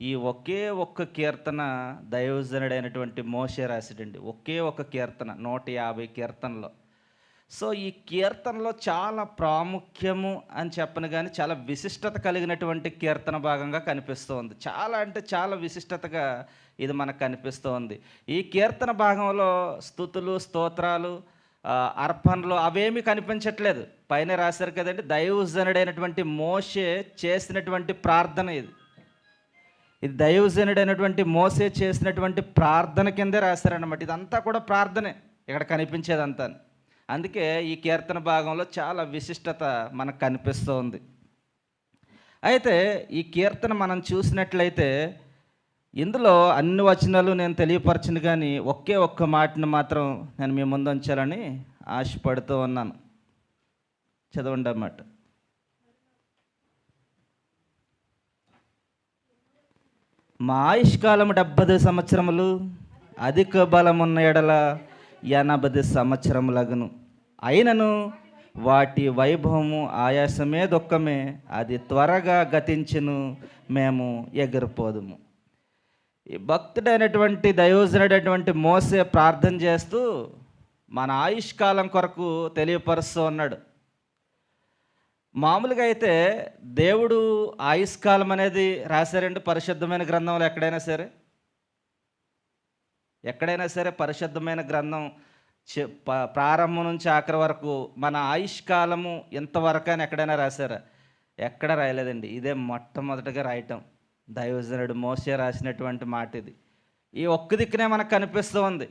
Speaker 1: ఈ ఒకే ఒక్క కీర్తన దైవజనుడైనటువంటి మోషే రాసిడండి. ఒకే ఒక కీర్తన 150 కీర్తనలో. సో ఈ కీర్తనలో చాలా ప్రాముఖ్యము అని చెప్పను కానీ చాలా విశిష్టత కలిగినటువంటి కీర్తన భాగంగా కనిపిస్తూ ఉంది. చాలా అంటే చాలా విశిష్టతగా ఇది మనకు కనిపిస్తూ ఉంది. ఈ కీర్తన భాగంలో స్తుతులు, స్తోత్రాలు, అర్పణలు అవేమీ కనిపించట్లేదు. పైన రాశారు కదండి, దైవజనుడైనటువంటి మోషే చేసినటువంటి ప్రార్థన ఇది. ఇది దైవజనుడైనటువంటి మోషే చేసినటువంటి ప్రార్థన కిందే రాశారన్నమాట. ఇదంతా కూడా ప్రార్థనే ఇక్కడ కనిపించేదంతా. అందుకే ఈ కీర్తన భాగంలో చాలా విశిష్టత మనకు కనిపిస్తూ ఉంది. అయితే ఈ కీర్తన మనం చూసినట్లయితే ఇందులో అన్ని వచనాలు నేను తెలియపరచను, కానీ ఒకే ఒక్క మాటను మాత్రం నేను మీ ముందు ఉంచాలని ఆశపడుతూ ఉన్నాను. చదవండి అన్నమాట. మా ఆయుష్కాలము 70 సంవత్సరములు, అధిక బలమున్న ఎడల 80 సంవత్సరములగును. అయినను వాటి వైభవము ఆయాసమే దుఃఖమే, అది త్వరగా గతించును, మేము ఎగిరిపోదుము. ఈ భక్తుడైనటువంటి దైవజనుడైనటువంటి మోసే ప్రార్థన చేస్తూ మన ఆయుష్కాలం కొరకు తెలియపరుస్తూ ఉన్నాడు. మామూలుగా అయితే దేవుడు ఆయుష్కాలం అనేది రాశారండి పరిశుద్ధమైన గ్రంథంలో. ఎక్కడైనా సరే పరిశుద్ధమైన గ్రంథం ప్రారంభం నుంచి ఆఖరి వరకు మన ఆయుష్కాలము ఎంతవరకు అని ఎక్కడైనా రాశారా? ఎక్కడ రాయలేదండి. ఇదే మొట్టమొదటిగా రాయటం. దైవజనుడు మోషే రాసినటువంటి మాట ఇది. ఈ ఒక్క దిక్కునే మనకు కనిపిస్తూ ఉంది.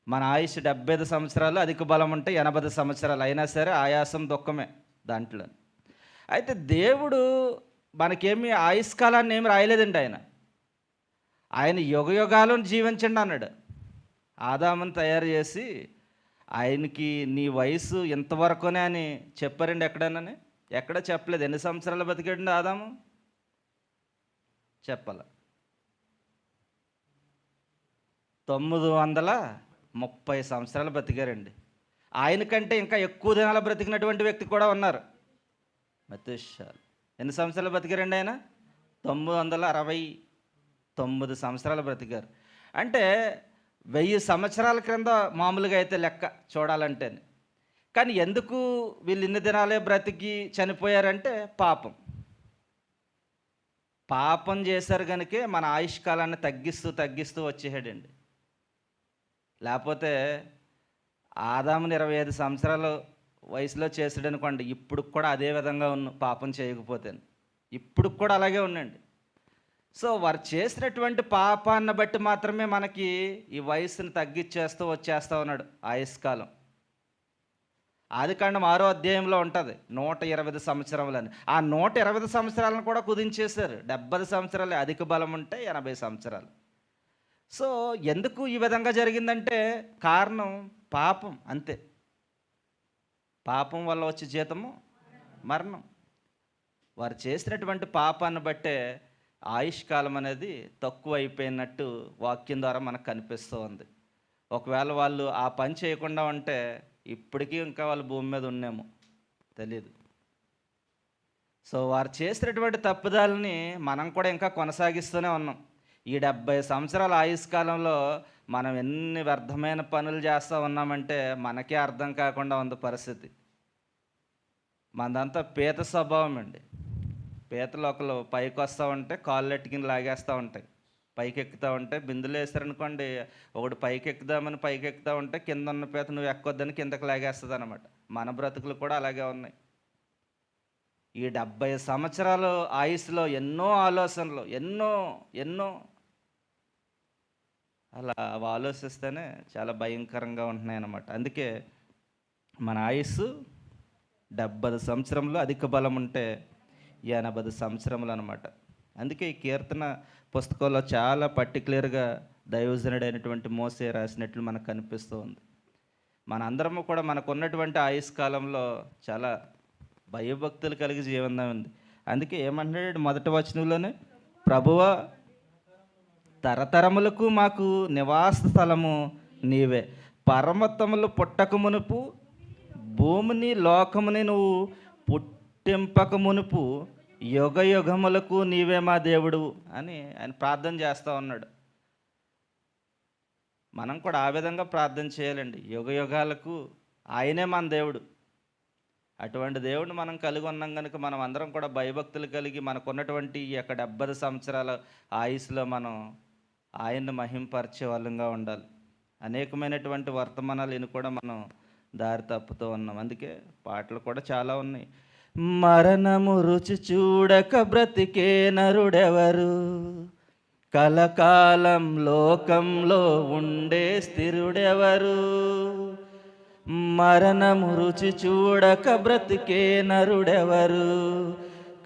Speaker 1: మన ఆయుష్ 75 సంవత్సరాలు, అధిక బలం ఉంటే 80 సంవత్సరాలు. అయినా సరే ఆయాసం దుఃఖమే దాంట్లో. అయితే దేవుడు మనకేమి ఆయుష్కాలాన్ని ఏమి రాయలేదండి. ఆయన యుగయుగాలను జీవించండి అన్నాడు. ఆదామును తయారు చేసి ఆయనకి నీ వయసు ఇంతవరకునే అని చెప్పారండి ఎక్కడైనా? ఎక్కడ చెప్పలేదు. ఎన్ని సంవత్సరాలు బతికాడండి ఆదాము? చెప్పాల 930 సంవత్సరాలు బ్రతికారండి. ఆయనకంటే ఇంకా ఎక్కువ దినాలు బ్రతికినటువంటి వ్యక్తి కూడా ఉన్నారు, మెతుషాలు. ఎన్ని సంవత్సరాలు బ్రతికారండి ఆయన? 969 సంవత్సరాలు బ్రతికారు. అంటే 1000 సంవత్సరాల క్రింద మామూలుగా అయితే లెక్క చూడాలంటే. కానీ ఎందుకు వీళ్ళు ఇన్ని దినాలే బ్రతికి చనిపోయారంటే పాపం చేశారు కనుకే మన ఆయుష్కాలాన్ని తగ్గిస్తూ వచ్చేసాడండి. లేకపోతే ఆదాముని 25 సంవత్సరాలు వయసులో చేసాడు అనుకోండి, ఇప్పుడు కూడా అదే విధంగా పాపం చేయకపోతే ఇప్పుడు కూడా అలాగే ఉండండి. సో వారు చేసినటువంటి పాపాన్ని బట్టి మాత్రమే మనకి ఈ వయసుని తగ్గించేస్తూ వచ్చేస్తూ ఉన్నాడు ఆయుష్కాలం. ఆదికాండం 6వ అధ్యాయంలో ఉంటుంది 120 సంవత్సరములని. ఆ 120 సంవత్సరాలను కూడా కుదించేశారు. 70 సంవత్సరాలు అధిక బలం ఉంటే 80 సంవత్సరాలు. సో ఎందుకు ఈ విధంగా జరిగిందంటే కారణం పాపం, అంతే. పాపం వల్ల వచ్చే జీతము మరణం. వారు చేసినటువంటి పాపాన్ని బట్టే ఆయుష్కాలం అనేది తక్కువ అయిపోయినట్టు వాక్యం ద్వారా మనకు కనిపిస్తూ ఉంది. ఒకవేళ వాళ్ళు ఆ పని చేయకుండా ఉంటే ఇప్పటికీ ఇంకా వాళ్ళు భూమి మీద ఉన్నామో తెలియదు. సో వారు చేసినటువంటి తప్పుదాలని మనం కూడా ఇంకా కొనసాగిస్తూనే ఉన్నాం. ఈ 70 సంవత్సరాల ఆయుష్కాలంలో మనం ఎన్ని వ్యర్థమైన పనులు చేస్తూ ఉన్నామంటే మనకే అర్థం కాకుండా ఉంది పరిస్థితి. మనదంతా పీత స్వభావం అండి. పీతలు ఒకరు పైకి వస్తూ ఉంటే కాళ్ళు ఎట్టుకుని లాగేస్తూ ఉంటాయి. పైకి ఎక్కుతూ ఉంటే బిందులు వేస్తారనుకోండి, ఒకటి పైకి ఎక్కుదామని పైకి ఎక్కుతూ ఉంటే కింద ఉన్న పీత నువ్వు ఎక్కొద్దని కిందకి లాగేస్తుంది అనమాట. మన బ్రతుకులు కూడా అలాగే ఉన్నాయి. ఈ 70 సంవత్సరాలు ఆయుస్లో ఎన్నో ఆలోచనలు, ఎన్నో అలా అవి ఆలోచిస్తేనే చాలా భయంకరంగా ఉంటున్నాయి అన్నమాట. అందుకే మన ఆయుస్సు 70 సంవత్సరంలో అధిక బలం ఉంటే 80 సంవత్సరములు అనమాట. అందుకే ఈ కీర్తన పుస్తకంలో చాలా పర్టికులర్గా దైవజనుడైనటువంటి మోసే రాసినట్లు మనకు కనిపిస్తూ ఉంది. మన అందరము కూడా మనకున్నటువంటి ఆయుష్ కాలంలో చాలా భయభక్తులు కలిగి జీవనం ఉంది. అందుకే ఏమంటున్నాడు మొదటి వచనంలోనే, ప్రభువా తరతరములకు మాకు నివాస స్థలము నీవే, పరమతములు పుట్టక మునుపు భూమిని లోకముని నువ్వు పుట్టింపక మునుపు యుగ యుగములకు నీవే మా దేవుడు అని ఆయన ప్రార్థన చేస్తూ ఉన్నాడు. మనం కూడా ఆ విధంగా ప్రార్థన చేయాలండి. యుగ యుగాలకు ఆయనే మన దేవుడు. అటువంటి దేవుడిని మనం కలిగి ఉన్నాం కనుక మనం అందరం కూడా భయభక్తులు కలిగి మనకున్నటువంటి ఈ యొక్క 70 సంవత్సరాల ఆయుస్లో మనం ఆయన్ని మహింపరిచే వాళ్ళంగా ఉండాలి. అనేకమైనటువంటి వర్తమానాలు ఇని కూడా మనం దారి తప్పుతూ ఉన్నాం. అందుకే పాటలు కూడా చాలా ఉన్నాయి. మరణము రుచి చూడక బ్రతికే నరుడెవరు, కలకాలం లోకంలో ఉండే స్థిరుడెవరు. మరణము రుచి చూడక బ్రతికే నరుడెవరు,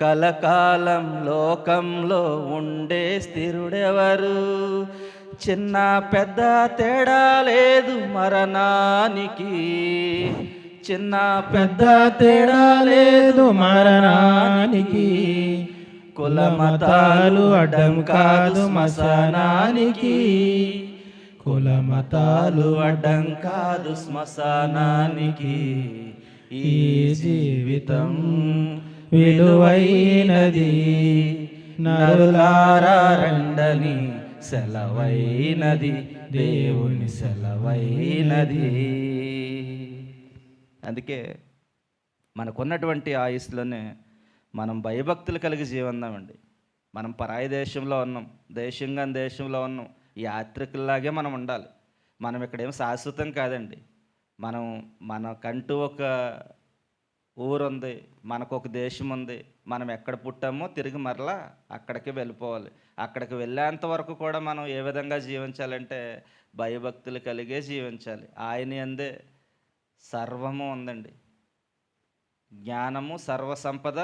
Speaker 1: కలకాలం లోకంలో ఉండే స్థిరుడెవరు. చిన్న పెద్ద తేడా లేదు మరణానికి, చిన్న పెద్ద తేడా లేదు మరణానికి. కుల మతాలు అడ్డం కాదు శ్మశానానికి, కుల మతాలు అడ్డం కాదు శ్మశానానికి. ఈ జీవితం విలువైనది, నరులారా రండని సెలవైనది, దేవుని సెలవైనది. అందుకే మనకున్నటువంటి ఆయుస్లోనే మనం భయభక్తులు కలిగి జీవందామండి. మనం పరాయి దేశంలో ఉన్నాం, దేశంగా దేశంలో ఉన్నాం, యాత్రికుల్లాగే మనం ఉండాలి. మనం ఇక్కడేం శాశ్వతం కాదండి. మనకంటూ ఒక ఊరు ఉంది, మనకు ఒక దేశం ఉంది. మనం ఎక్కడ పుట్టామో తిరిగి మరలా అక్కడికి వెళ్ళిపోవాలి. అక్కడికి వెళ్ళేంత వరకు కూడా మనం ఏ విధంగా జీవించాలంటే భయభక్తులు కలిగే జీవించాలి. ఆయన యందే సర్వము ఉందండి. జ్ఞానము సర్వసంపద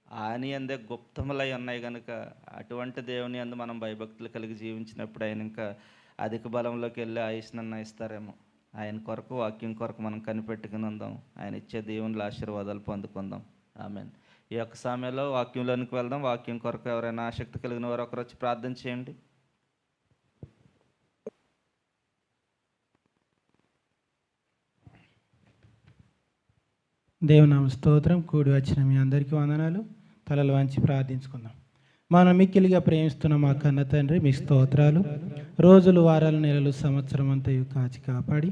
Speaker 1: ఆయన యందే గుప్తములై ఉన్నాయి కనుక అటువంటి దేవుని యందు మనం భయభక్తులు కలిగి జీవించినప్పుడు ఆయన ఇంకా అధిక బలంలోకి వెళ్ళి ఆయుష్నన్నా ఇస్తారేమో. ఆయన కొరకు వాక్యం కొరకు మనం కనిపెట్టుకుని ఉందాం. ఆయన ఇచ్చే దేవుని ఆశీర్వాదాలు పొందుకుందాం. ఆమేన్. ఈ యొక్క సమయంలో వాక్యంలోనికి వెళ్దాం. వాక్యం కొరకు ఎవరైనా ఆసక్తి కలిగిన వారు ఒకరు వచ్చి ప్రార్థన చేయండి.
Speaker 5: దేవునామ స్తోత్రం. కూడి వచ్చిన మీ అందరికీ వందనాలు. తలలు వంచి ప్రార్థించుకుందాం. మనం మిక్కిలిగా ప్రేమిస్తున్న మా కన్న తండ్రి, మీ స్తోత్రాలు. రోజులు, వారాలు, నెలలు, సంవత్సరం అంతయు కాచి కాపాడి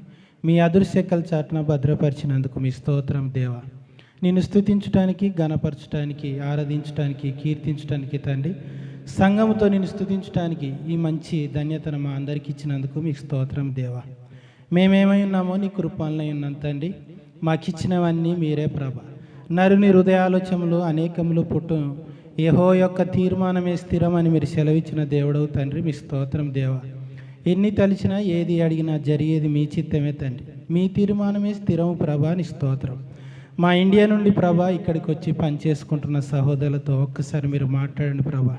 Speaker 5: మీ అదృశ్యకల చాటున భద్రపరిచినందుకు మీ స్తోత్రం దేవా. నిన్ను స్తుతించడానికి, గణపరచడానికి, ఆరాధించడానికి, కీర్తించడానికి తండ్రి, సంఘముతో నిన్ను స్తుతించడానికి ఈ మంచి ధన్యతను మా అందరికీ ఇచ్చినందుకు మీకు స్తోత్రం దేవా. మేమేమై ఉన్నామో నీ కృపలనై ఉన్నాం తండ్రి. మాకిచ్చినవన్నీ మీరే ప్రభ. నరుని హృదయాలోచనలు అనేకములు పుట్టు, యెహో యొక్క తీర్మానమే స్థిరమని మీరు సెలవిచ్చిన దేవుడవు తండ్రి, మీ స్తోత్రం దేవా. ఎన్ని తలిచినా ఏది అడిగినా జరిగేది మీ చిత్తమే తండ్రి. మీ తీర్మానమే స్థిరము ప్రభా, నీ స్తోత్రం. మా ఇండియా నుండి ప్రభా ఇక్కడికి వచ్చి పనిచేసుకుంటున్న సహోదరులతో ఒక్కసారి మీరు మాట్లాడండి ప్రభా.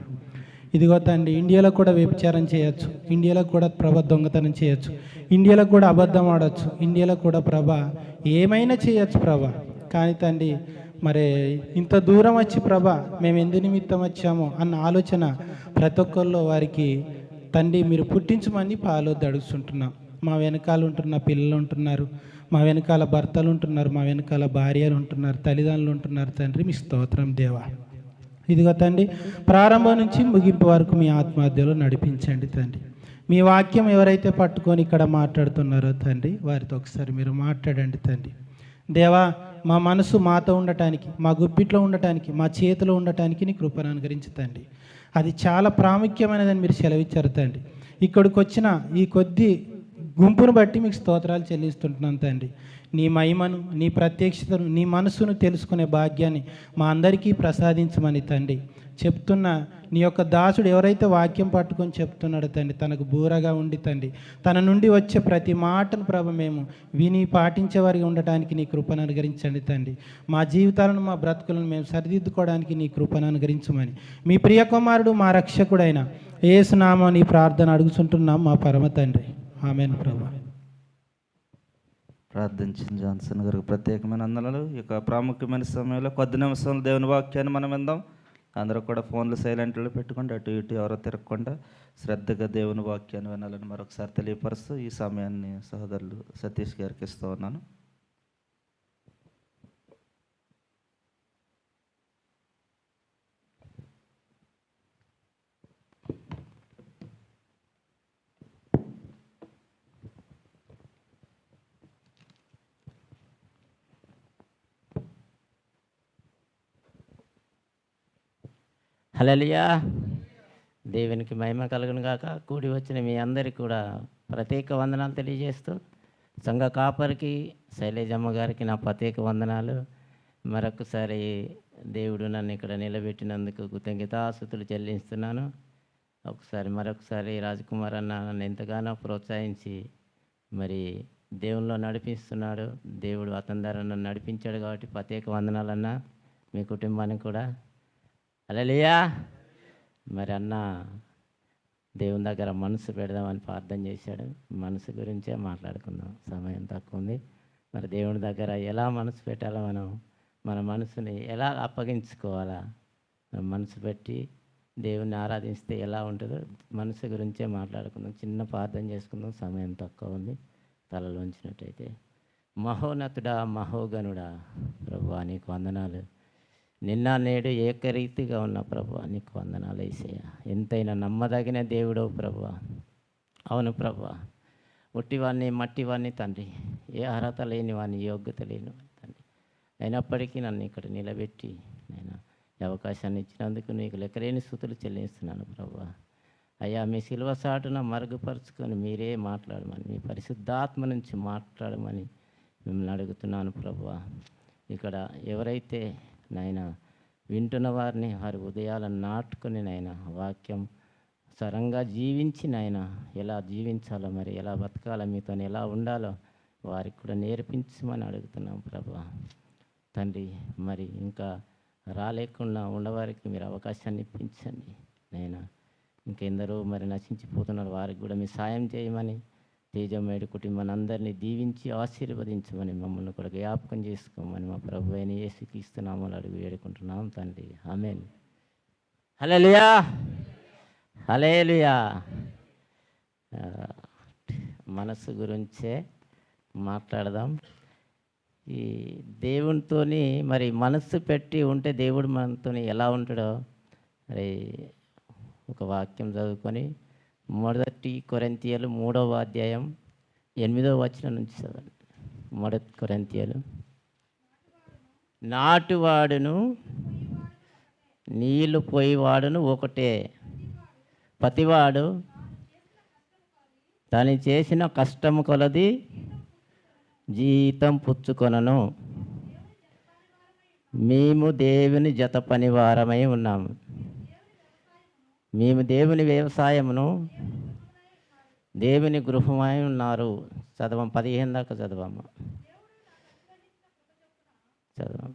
Speaker 5: ఇదిగో తండ్రి, ఇండియాలో కూడా వ్యభిచారం చేయొచ్చు, ఇండియాలో కూడా ప్రభ దొంగతనం చేయొచ్చు, ఇండియాలో కూడా అబద్ధం ఆడవచ్చు, ఇండియాలో కూడా ప్రభ ఏమైనా చేయొచ్చు ప్రభ. కానీ తండ్రి మరి ఇంత దూరం వచ్చి ప్రభ మేము ఎందు నిమిత్తం వచ్చామో అన్న ఆలోచన ప్రతి ఒక్కరిలో వారికి తండ్రి మీరు పుట్టించమని పాలొద్దు అడుగుతుంటున్నాం. మా వెనకాల ఉంటున్న పిల్లలు ఉంటున్నారు, మా వెనకాల భర్తలు ఉంటున్నారు, మా వెనకాల భార్యలు ఉంటున్నారు, తల్లిదండ్రులు ఉంటున్నారు తండ్రి, మీ స్తోత్రం దేవా. ఇదిగో తండ్రి, ప్రారంభం నుంచి ముగింపు వరకు మీ ఆత్మహత్యలో నడిపించండి తండ్రి. మీ వాక్యం ఎవరైతే పట్టుకొని ఇక్కడ మాట్లాడుతున్నారో తండ్రి, వారితో ఒకసారి మీరు మాట్లాడండి తండ్రి. దేవా, మా మనసు మాతో ఉండటానికి, మా గుప్పిట్లో ఉండటానికి, మా చేతిలో ఉండటానికి నీ కృపను అనుగ్రహించు తండ్రి. అది చాలా ప్రాముఖ్యమైనదని మీరు సెలవిచ్చారు తండ్రి. ఇక్కడికి వచ్చిన ఈ కొద్ది గుంపును బట్టి మీకు స్తోత్రాలు చెల్లిస్తుంటున్నాను తండ్రి. నీ మహిమను, నీ ప్రత్యక్షతను, నీ మనస్సును తెలుసుకునే భాగ్యాన్ని మా అందరికీ ప్రసాదించమని తండ్రి చెప్తున్న నీ యొక్క దాసుడు ఎవరైతే వాక్యం పట్టుకొని చెప్తున్నాడో తండ్రి, తనకు బూరగా ఉండి తండ్రి, తన నుండి వచ్చే ప్రతి మాటను ప్రభు మేము విని పాటించేవారిగా ఉండటానికి నీ కృపను అనుగ్రహించండి తండ్రి. మా జీవితాలను, మా బ్రతుకులను మేము సరిదిద్దుకోవడానికి నీ కృపను అనుగ్రహించమని మీ ప్రియ కుమారుడు, మా రక్షకుడైన యేసు నామమున నీ ప్రార్థన అడుగుతుంటున్నాం మా పరమ తండ్రి. ఆమేన్ ప్రభు.
Speaker 1: ప్రార్థించిన జాన్సన్ గారికి ప్రత్యేకమైన వందనాలు. ఈ యొక్క ప్రాముఖ్యమైన సమయంలో కొద్ది నిమిషంలో దేవుని వాక్యాన్ని మనం విందాం. అందరూ కూడా ఫోన్లు సైలెంట్లో పెట్టుకోండి, అటు ఇటు ఎవరో తిరగకుండా శ్రద్ధగా దేవుని వాక్యాన్ని వినాలని మరొకసారి తెలియపరుస్తూ ఈ సమయాన్ని సహోదరులు సతీష్ గారికి ఇస్తూ ఉన్నాను.
Speaker 6: హల్లెలూయా. దేవునికి మహిమ కలుగును గాక. కూడి వచ్చిన మీ అందరికీ కూడా ప్రత్యేక వందనాలు తెలియజేస్తూ, సంఘ కాపరికి శైలజమ్మ గారికి నా ప్రత్యేక వందనాలు. మరొకసారి దేవుడు నన్ను ఇక్కడ నిలబెట్టినందుకు కృతజ్ఞతాస్తుతులు చెల్లిస్తున్నాను. మరొకసారి రాజకుమార్ అన్న నన్ను ఎంతగానో ప్రోత్సహించి మరి దేవునిలో నడిపిస్తున్నాడు. దేవుడు అతని ద్వారా నన్ను నడిపించాడు కాబట్టి ప్రత్యేక వందనాలన్నా. మీ కుటుంబానికి కూడా హల్లెలూయా. మరి అన్న దేవుని దగ్గర మనసు పెడదామని ప్రార్థన చేశాడు. మనసు గురించే మాట్లాడుకుందాం, సమయం తక్కువ ఉంది. మరి దేవుని దగ్గర ఎలా మనసు పెట్టాలో, మన మనసుని ఎలా అప్పగించుకోవాలా, మనసు పెట్టి దేవుని ఆరాధిస్తే ఎలా ఉంటుందో మనసు గురించే మాట్లాడుకుందాం. చిన్న ప్రార్థన చేసుకుందాం, సమయం తక్కువ ఉంది. తలలోంచినట్టయితే. మహోన్నతుడా, మహోగనుడా ప్రభువా, నీకు వందనాలు. నిన్న నేడు ఏకరీతిగా ఉన్న ప్రభువా, నీకు వందనాలు యేసయ్యా. ఎంతైనా నమ్మదగిన దేవుడవు ప్రభువా. అవును ప్రభువా, ఉట్టివాడిని మట్టివాడిని తండ్రి, ఏ అర్హత లేని వాడిని, యోగ్యత లేని తండ్రి, అయినప్పటికీ నన్ను ఇక్కడ నిలబెట్టి నేను ఈ అవకాశాన్ని ఇచ్చినందుకు నీకు లెక్కలేని స్తుతులు చెల్లిస్తున్నాను ప్రభువా. అయ్యా, మీ సిలువ సాటున మరుగుపరుచుకొని మీరే మాట్లాడమని, మీ పరిశుద్ధాత్మ నుంచి మాట్లాడమని మిమ్మల్ని అడుగుతున్నాను ప్రభువా. ఇక్కడ ఎవరైతే నాయన వింటున్న వారిని వారి ఉదయాలను నాటుకొని నాయన వాక్యం సరంగా జీవించి నాయన ఎలా జీవించాలో, మరి ఎలా బతకాలో, మీతో ఎలా ఉండాలో వారికి కూడా నేర్పించమని అడుగుతున్నాం ప్రభువా. తండ్రి, మరి ఇంకా రాలేకుండా ఉండవారికి మీరు అవకాశాన్ని ఇప్పించండి నాయన. ఇంకెందరో మరి నశించిపోతున్నారు, వారికి కూడా మీరు సాయం చేయమని, తేజమేడు కుటుంబాన్ని అందరినీ దీవించి ఆశీర్వదించమని, మమ్మల్ని కూడా జ్ఞాపకం చేసుకోమని మా ప్రభు అయిన యేసుక్రీస్తు నామములో అడుగు వేడుకుంటున్నాం తండ్రి. ఆమేన్. హల్లెలూయా, హల్లెలూయా. మనసు గురించే మాట్లాడదాం. ఈ దేవునితోని మరి మనస్సు పెట్టి ఉంటే దేవుడు మనతో ఎలా ఉంటాడో మరి ఒక వాక్యం చదువుకొని 1 కొరింథీయులు 3వ అధ్యాయం 8వ వచనం నుంచి చదవండి. 1 కొరింథీయులు. నాటువాడును నీళ్లు పోయివాడును ఒకటే, ప్రతివాడు తను చేసిన కష్టము కొలది జీతం పుచ్చుకొనను. మేము దేవుని జత పనివారమై ఉన్నాము. మేము దేవుని వ్యవసాయమును, దేవుని గృహమై ఉన్నారు. చదవం 15 దాకా చదవమ్మా, చదవం.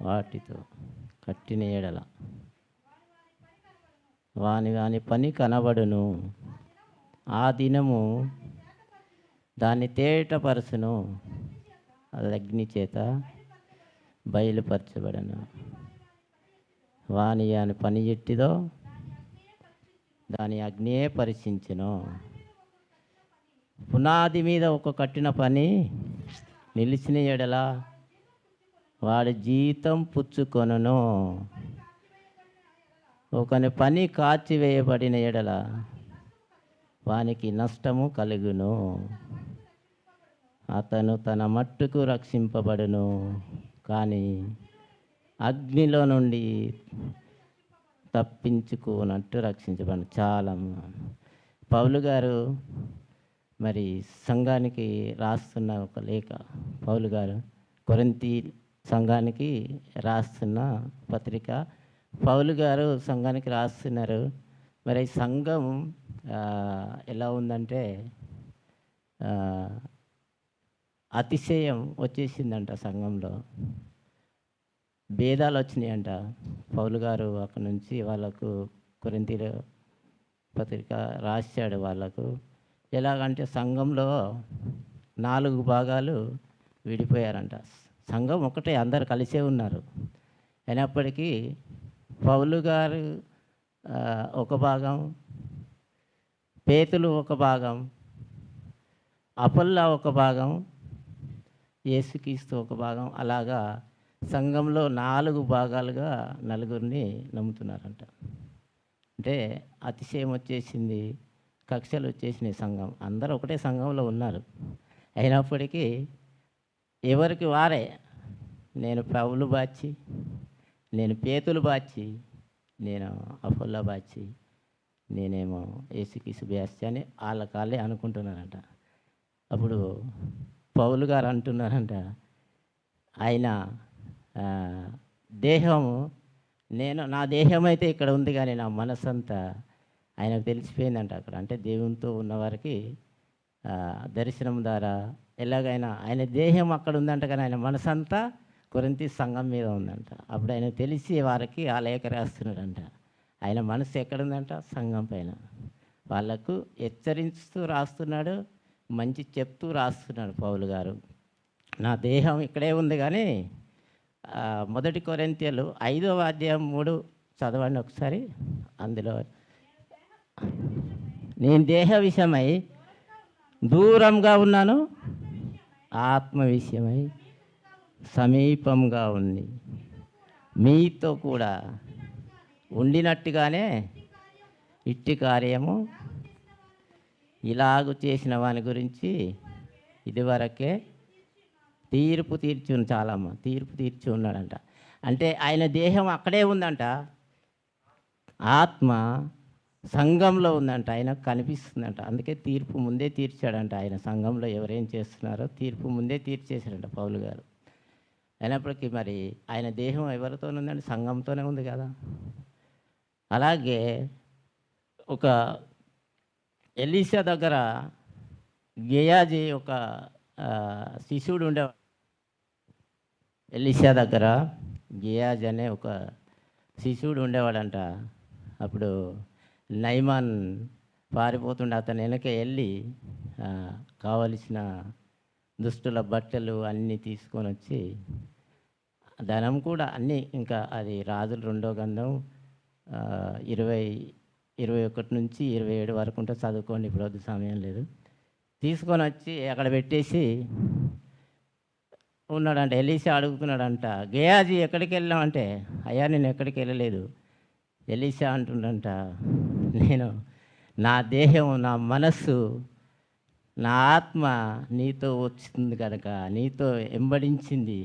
Speaker 6: వాటితో కట్టిన ఎడల వాని పని కనబడును. ఆ దినము దాన్ని తేటపరచును, అది అగ్ని చేత బయలుపరచబడను. వాని పని ఎట్టిదో దాని అగ్నియే పరీక్షించును. పునాది మీద ఒక కట్టిన పని నిలిచిన ఎడల వాడి జీతం పుచ్చుకొనును. ఒకని పని కాచివేయబడిన ఎడల వానికి నష్టము కలుగును. అతను తన మట్టుకు రక్షింపబడును, కానీ అగ్నిలో నుండి తప్పించుకున్నట్టు రక్షించబడు. చాలా పౌలు గారు మరి సంఘానికి రాస్తున్న ఒక లేఖ. పౌలు గారు కొరింథీ సంఘానికి రాస్తున్న పత్రిక. పౌలు గారు సంఘానికి రాస్తున్నారు. మరి సంఘం ఎలా ఉందంటే అతిశయం వచ్చేసిందంట సంఘంలో. భేదాలు వచ్చినాయంట. పౌలు గారు అక్కడి నుంచి వాళ్ళకు కొరింథీ పత్రిక రాశాడు వాళ్ళకు. ఎలాగంటే సంఘంలో 4 భాగాలు విడిపోయారంట. సంఘం ఒకటే, అందరు కలిసే ఉన్నారు. అయినప్పటికీ పౌలు గారు ఒక భాగం, పేతులు ఒక భాగం, అపొల్ల ఒక భాగం, యేసుక్రీస్తు ఒక భాగం. అలాగా సంఘంలో 4 భాగాలుగా నలుగురిని నమ్ముతున్నారంట. అంటే అతిశయం వచ్చేసింది, కక్షలు వచ్చేసినాయి. సంఘం అందరూ ఒకటే సంఘంలో ఉన్నారు. అయినప్పటికీ ఎవరికి వారే, నేను పౌలు బాచి, నేను పేతులు బాచి, నేను అపొల్ల బాచి, నేనేమో యేసుక్రీస్తు బ్యాచి అని వాళ్ళే అనుకుంటున్నారంట. అప్పుడు పౌలు గారు అంటున్నారంట, ఆయన దేహము నా దేహం అయితే ఇక్కడ ఉంది, కానీ నా మనసు అంతా ఆయనకు తెలిసిపోయిందంట అక్కడ. అంటే దేవునితో ఉన్నవారికి దర్శనం ద్వారా ఎలాగైనా ఆయన దేహం అక్కడ ఉందంట, కానీ ఆయన మనసు అంతా కొరింథీ సంఘం మీద ఉందంట. అప్పుడు ఆయన తెలిసి వారికి ఆ లేఖ రాస్తున్నాడంట. ఆయన మనసు ఎక్కడుందంట? సంఘం పైన. వాళ్ళకు హెచ్చరిస్తూ రాస్తున్నాడు, మంచి చెప్తూ రాస్తున్నాడు పౌలు గారు. నా దేహం ఇక్కడే ఉంది, కానీ 1 కొరింథీయులు 5వ అధ్యాయం 3 చదవండి ఒకసారి. అందులో నేను దేహ విషయమై దూరంగా ఉన్నాను, ఆత్మ విషయమై సమీపంగా ఉంది. మీతో కూడా ఉండినట్టుగానే ఇట్టి కార్యము ఇలాగు చేసిన వాని గురించి ఇదివరకే తీర్పు తీర్చి ఉన్నాడంట. అంటే ఆయన దేహం అక్కడే ఉందంట, ఆత్మ సంఘంలో ఉందంట, ఆయనకు కనిపిస్తుందంట. అందుకే తీర్పు ముందే తీర్చాడంట. ఆయన సంఘంలో ఎవరేం చేస్తున్నారో తీర్పు ముందే తీర్చేశాడంట పౌలు గారు. అయినప్పటికీ మరి ఆయన దేహం ఎవరితో ఉందండి? సంఘంతోనే ఉంది కదా. అలాగే ఒక ఎలీషా దగ్గర గేయాజీ ఒక శిష్యుడు ఉండేవాడు. ఎలీషా దగ్గర గేయాజీ అనే ఒక శిష్యుడు ఉండేవాడంట. అప్పుడు నైమాన్ పారిపోతుండే, అతను వెనక వెళ్ళి కావలసిన దుస్తుల బట్టలు అన్నీ తీసుకొని వచ్చి, ధనం కూడా అన్నీ, ఇంకా అది రాజులు 2వ గ్రంథం 21 నుంచి 27 వరకు ఉంటే చదువుకోండి, ఇప్పుడు వద్దు, సమయం లేదు. తీసుకొని వచ్చి అక్కడ పెట్టేసి ఉన్నాడంట. ఎలీషా అడుగుతున్నాడంట, గేయాజీ ఎక్కడికి వెళ్ళామంటే, అయ్యా నేను ఎక్కడికి వెళ్ళలేదు. ఎలీషా అంటుండంట, నేను నా దేహం, నా మనస్సు, నా ఆత్మ నీతో వచ్చింది కనుక, నీతో ఎంబడించింది,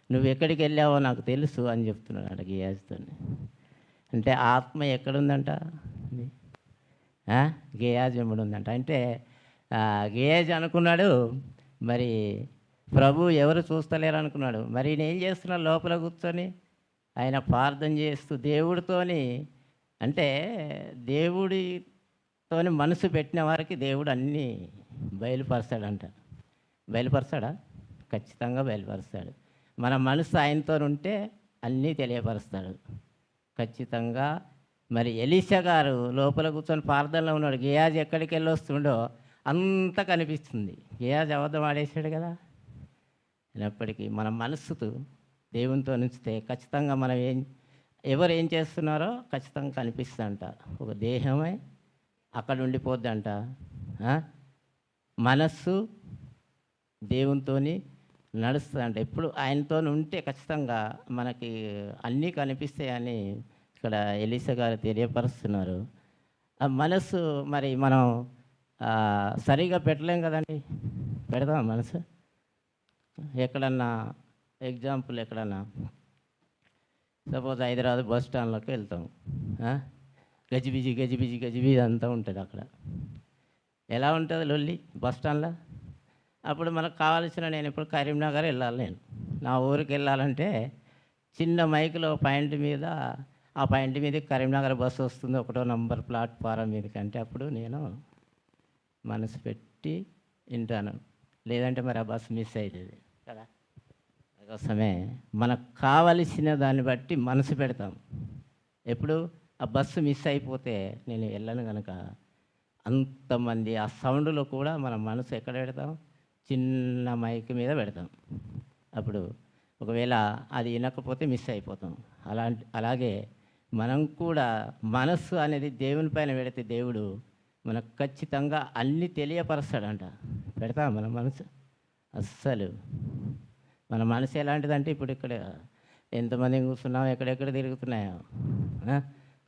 Speaker 6: నువ్వు ఎక్కడికి వెళ్ళావో నాకు తెలుసు అని చెప్తున్నాడు గేయాజ్తో. అంటే ఆత్మ ఎక్కడుందంట? గేయాజ్ ఎంబడుందంట. అంటే గేయాజ్ అనుకున్నాడు, మరి ప్రభు ఎవరు చూస్తలేరు అనుకున్నాడు. మరి నేను చేస్తున్నా లోపల కూర్చొని ఆయన ప్రార్థన చేస్తూ దేవుడితోని, అంటే దేవుడితోని మనసు పెట్టిన వారికి దేవుడు అన్నీ బయలుపరుస్తాడంట. బయలుపరుస్తాడా? ఖచ్చితంగా బయలుపరుస్తాడు. మన మనసు ఆయనతో ఉంటే అన్నీ తెలియపరుస్తాడు ఖచ్చితంగా. మరి ఎలీషా గారు లోపల కూర్చొని ప్రార్థనలో ఉన్నాడు. గేయాజీ ఎక్కడికి వెళ్ళి వస్తుండో అంతా కనిపిస్తుంది. గేయాజీ అబద్ధం ఆడేసాడు కదా. అయినప్పటికీ మన మనస్సుతో దేవునితో ఉంచితే ఖచ్చితంగా మనం ఎవరు ఏం చేస్తున్నారో ఖచ్చితంగా కనిపిస్తుందంట. ఒక దేహమే అక్కడ ఉండిపోద్దంట. మనస్సు దేవునితోని నడుస్తుందంట. ఎప్పుడు ఆయనతో ఉంటే ఖచ్చితంగా మనకి అన్నీ కనిపిస్తాయని ఇక్కడ ఎలీసా గారు తెలియపరుస్తున్నారు. ఆ మనసు మరి మనం సరిగా పెట్టలేం కదండి. పెడదాం మనసు. ఎక్కడన్నా ఎగ్జాంపుల్, ఎక్కడన్నా సపోజ్ హైదరాబాద్ బస్ స్టాండ్లోకి వెళ్తాం. గజిబిజి గజిబిజి గజిబిజి అంతా ఉంటుంది అక్కడ. ఎలా ఉంటుంది లొల్లి బస్ స్టాండ్లో? అప్పుడు మనకు కావాల్సిన, నేను ఇప్పుడు కరీంనగర్ వెళ్ళాలి, నేను నా ఊరికి వెళ్ళాలంటే చిన్న మైకులో పాయింట్ మీద, ఆ పాయింట్ మీద కరీంనగర్ బస్సు వస్తుంది 1వ నంబర్ ప్లాట్ఫారం మీదకి అంటే అప్పుడు నేను మనసు పెట్టి వింటాను. లేదంటే మరి ఆ బస్సు మిస్ అవుతుంది కదా. అందుకోసమే మనకు కావలసిన దాన్ని బట్టి మనసు పెడతాం. ఎప్పుడు ఆ బస్సు మిస్ అయిపోతే నేను వెళ్ళను కనుక అంతమంది ఆ సౌండ్లో కూడా మన మనసు ఎక్కడ పెడతాం? చిన్న మైక్ మీద పెడతాం. అప్పుడు ఒకవేళ అది వినకపోతే మిస్ అయిపోతాం. అలాగే మనం కూడా మనస్సు అనేది దేవుని పైన పెడితే దేవుడు మనకు ఖచ్చితంగా అన్నీ తెలియపరుస్తాడంట. పెడతాం మన మనసు? అస్సలు. మన మనసు ఎలాంటిదంటే ఇప్పుడు ఇక్కడ ఎంతమంది కూర్చున్నాం, ఎక్కడెక్కడ తిరుగుతున్నాయో.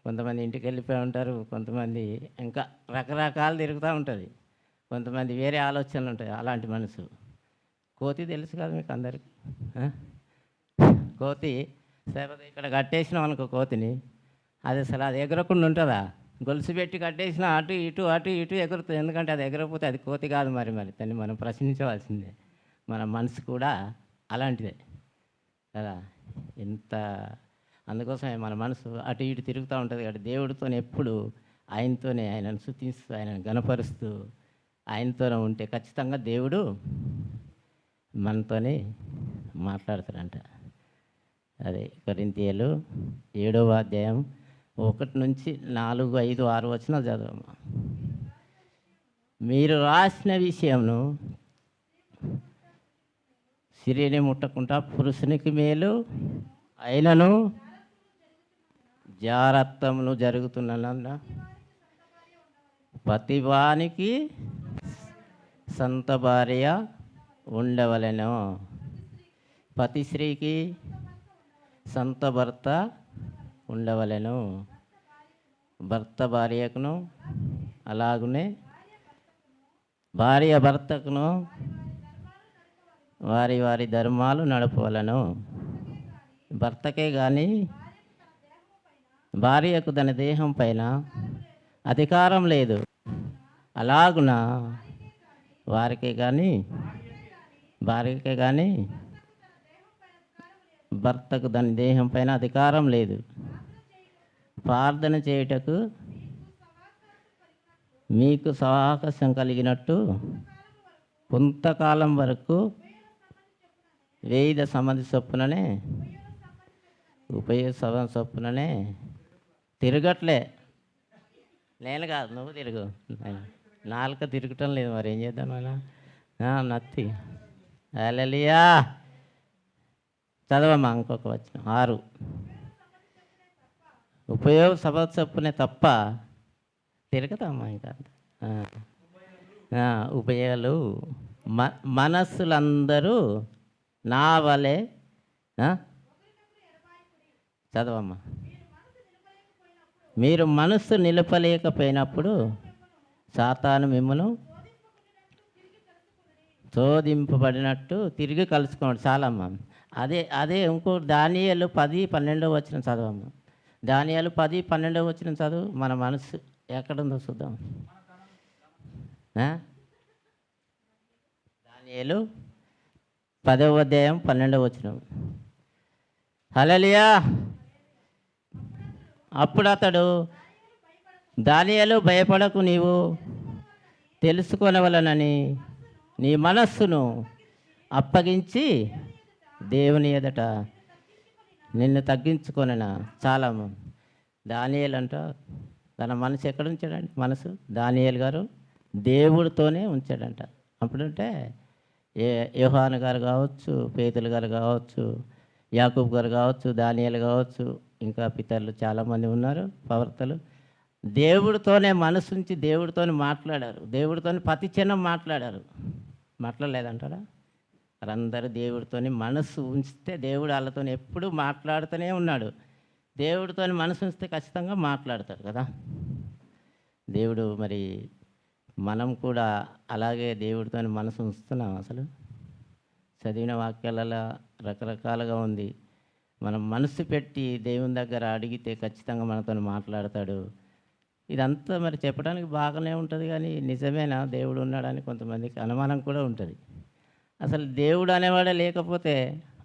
Speaker 6: కొంతమంది ఇంటికి వెళ్ళిపోయి ఉంటారు, కొంతమంది ఇంకా రకరకాలు తిరుగుతూ ఉంటుంది, కొంతమంది వేరే ఆలోచనలు ఉంటాయి. అలాంటి మనసు. కోతి తెలుసు కదా మీకు అందరికీ. కోతి లేకపోతే ఇక్కడ కట్టేసినాం అనుకో కోతిని, అది అసలు అది ఎగరకుండా ఉంటుందా? గొలుసు పెట్టి కట్టేసినా అటు ఇటు అటు ఇటు ఎగురుతుంది. ఎందుకంటే అది ఎగరకపోతే అది కోతి కాదు. మరి దాన్ని మనం ప్రశ్నించవలసిందే. మన మనసు కూడా అలాంటిదే కదా. ఎంత అందుకోసమే మన మనసు అటు ఇటు తిరుగుతూ ఉంటుంది కాబట్టి దేవుడితో ఎప్పుడు ఆయనతోనే, ఆయనను స్తుతిస్తూ, ఆయనను గణపరుస్తూ, ఆయనతోనే ఉంటే ఖచ్చితంగా దేవుడు మనతోనే మాట్లాడతాడంట. అదే కొరింథీయులు 7వ అధ్యాయం 1 నుంచి 4, 5, 6 వచనాలు చదవమ్మా. మీరు రాసిన విషయంను స్త్రీని ముట్టకుండా పురుషునికి మేలు అయినను జారత్వమును జరుగుతున్న ప్రతివానికి సొంత భార్య ఉండవలెను. ప్రతి స్త్రీకి సొంత భర్త ఉండవలెను. భర్త భార్యకును, అలాగనే భార్య భర్తకును వారి వారి ధర్మాలు నడపవలను. భర్తకే కానీ భార్యకు తన దేహం పైన అధికారం లేదు. అలాగున వారికే కానీ భార్యకే కానీ భర్తకు దాని దేహం పైన అధికారం లేదు. ప్రార్థన చేయుటకు మీకు సావకాశం కలిగినట్టు కొంతకాలం వరకు 1000 సమాధి చొప్పుననే ఉపయోగ చొప్పుననే తిరగట్లే. నేను కాదు, నువ్వు తిరుగు. నాలుక తిరగటం లేదు, మరి ఏం చేద్దాం అలా నత్తి. హల్లెలూయా. చదవమ్మా ఇంకొక వచనం 6. ఉపయోగ సభ చొప్పునే తప్ప తిరగదమ్మా ఇంకా. ఉపయోగాలు మనస్సులందరూ నా వలె చదవమ్మా. మీరు మనస్సు నిలపలేకపోయినప్పుడు సాతాను మిమ్మల్ని శోధింపబడినట్టు తిరిగి కలుసుకోండి. చాలమ్మా. అదే ఇంకో దానియేలు 10, 12 వచనం చదవమ్మా. దానియేలు 10, 12 వచనం చదువు. మన మనసు ఎక్కడుందో చూద్దాం. దానియేలు 10వ అధ్యాయం 12వ వచనం. హల్లెలూయా. అప్పుడు అతడు, దానియేలు భయపడకు, నీవు తెలుసుకొనవలనని నీ మనస్సును అప్పగించి దేవుని ఎదుట నిన్ను తగ్గించుకొననా. చాలా దానియేలు అంట తన మనసు ఎక్కడ ఉంచాడండి? మనసు దానియేలు గారు దేవుడితోనే ఉంచాడంట. అప్పుడంటే యోహాను గారు కావచ్చు, పేతులు గారు కావచ్చు, యాకూబ్ గారు కావచ్చు, దానియేలు కావచ్చు, ఇంకా పితరులు చాలామంది ఉన్నారు, ప్రవర్తలు. దేవుడితోనే మనసు ఉంచి దేవుడితోనే మాట్లాడారు. దేవుడితోనే ప్రతి క్షణం మాట్లాడారు. మాట్లాడలేదంటారా? వారందరూ దేవుడితోని మనసు ఉంచితే దేవుడు వాళ్ళతో ఎప్పుడూ మాట్లాడుతూనే ఉన్నాడు. దేవుడితోని మనసు ఉంచితే ఖచ్చితంగా మాట్లాడతాడు కదా. దేవుడు మరి మనం కూడా అలాగే దేవుడితోని మనసు ఉంచుతున్నాం. అసలు చదివిన వాక్యాలలో రకరకాలుగా ఉంది. మనం మనసు పెట్టి దేవుని దగ్గర అడిగితే ఖచ్చితంగా మనతో మాట్లాడతాడు. ఇదంతా మరి చెప్పడానికి బాగానే ఉంటుంది, కానీ నిజమేనా దేవుడు ఉన్నాడని కొంతమందికి అనుమానం కూడా ఉంటుంది. అసలు దేవుడు అనేవాడే లేకపోతే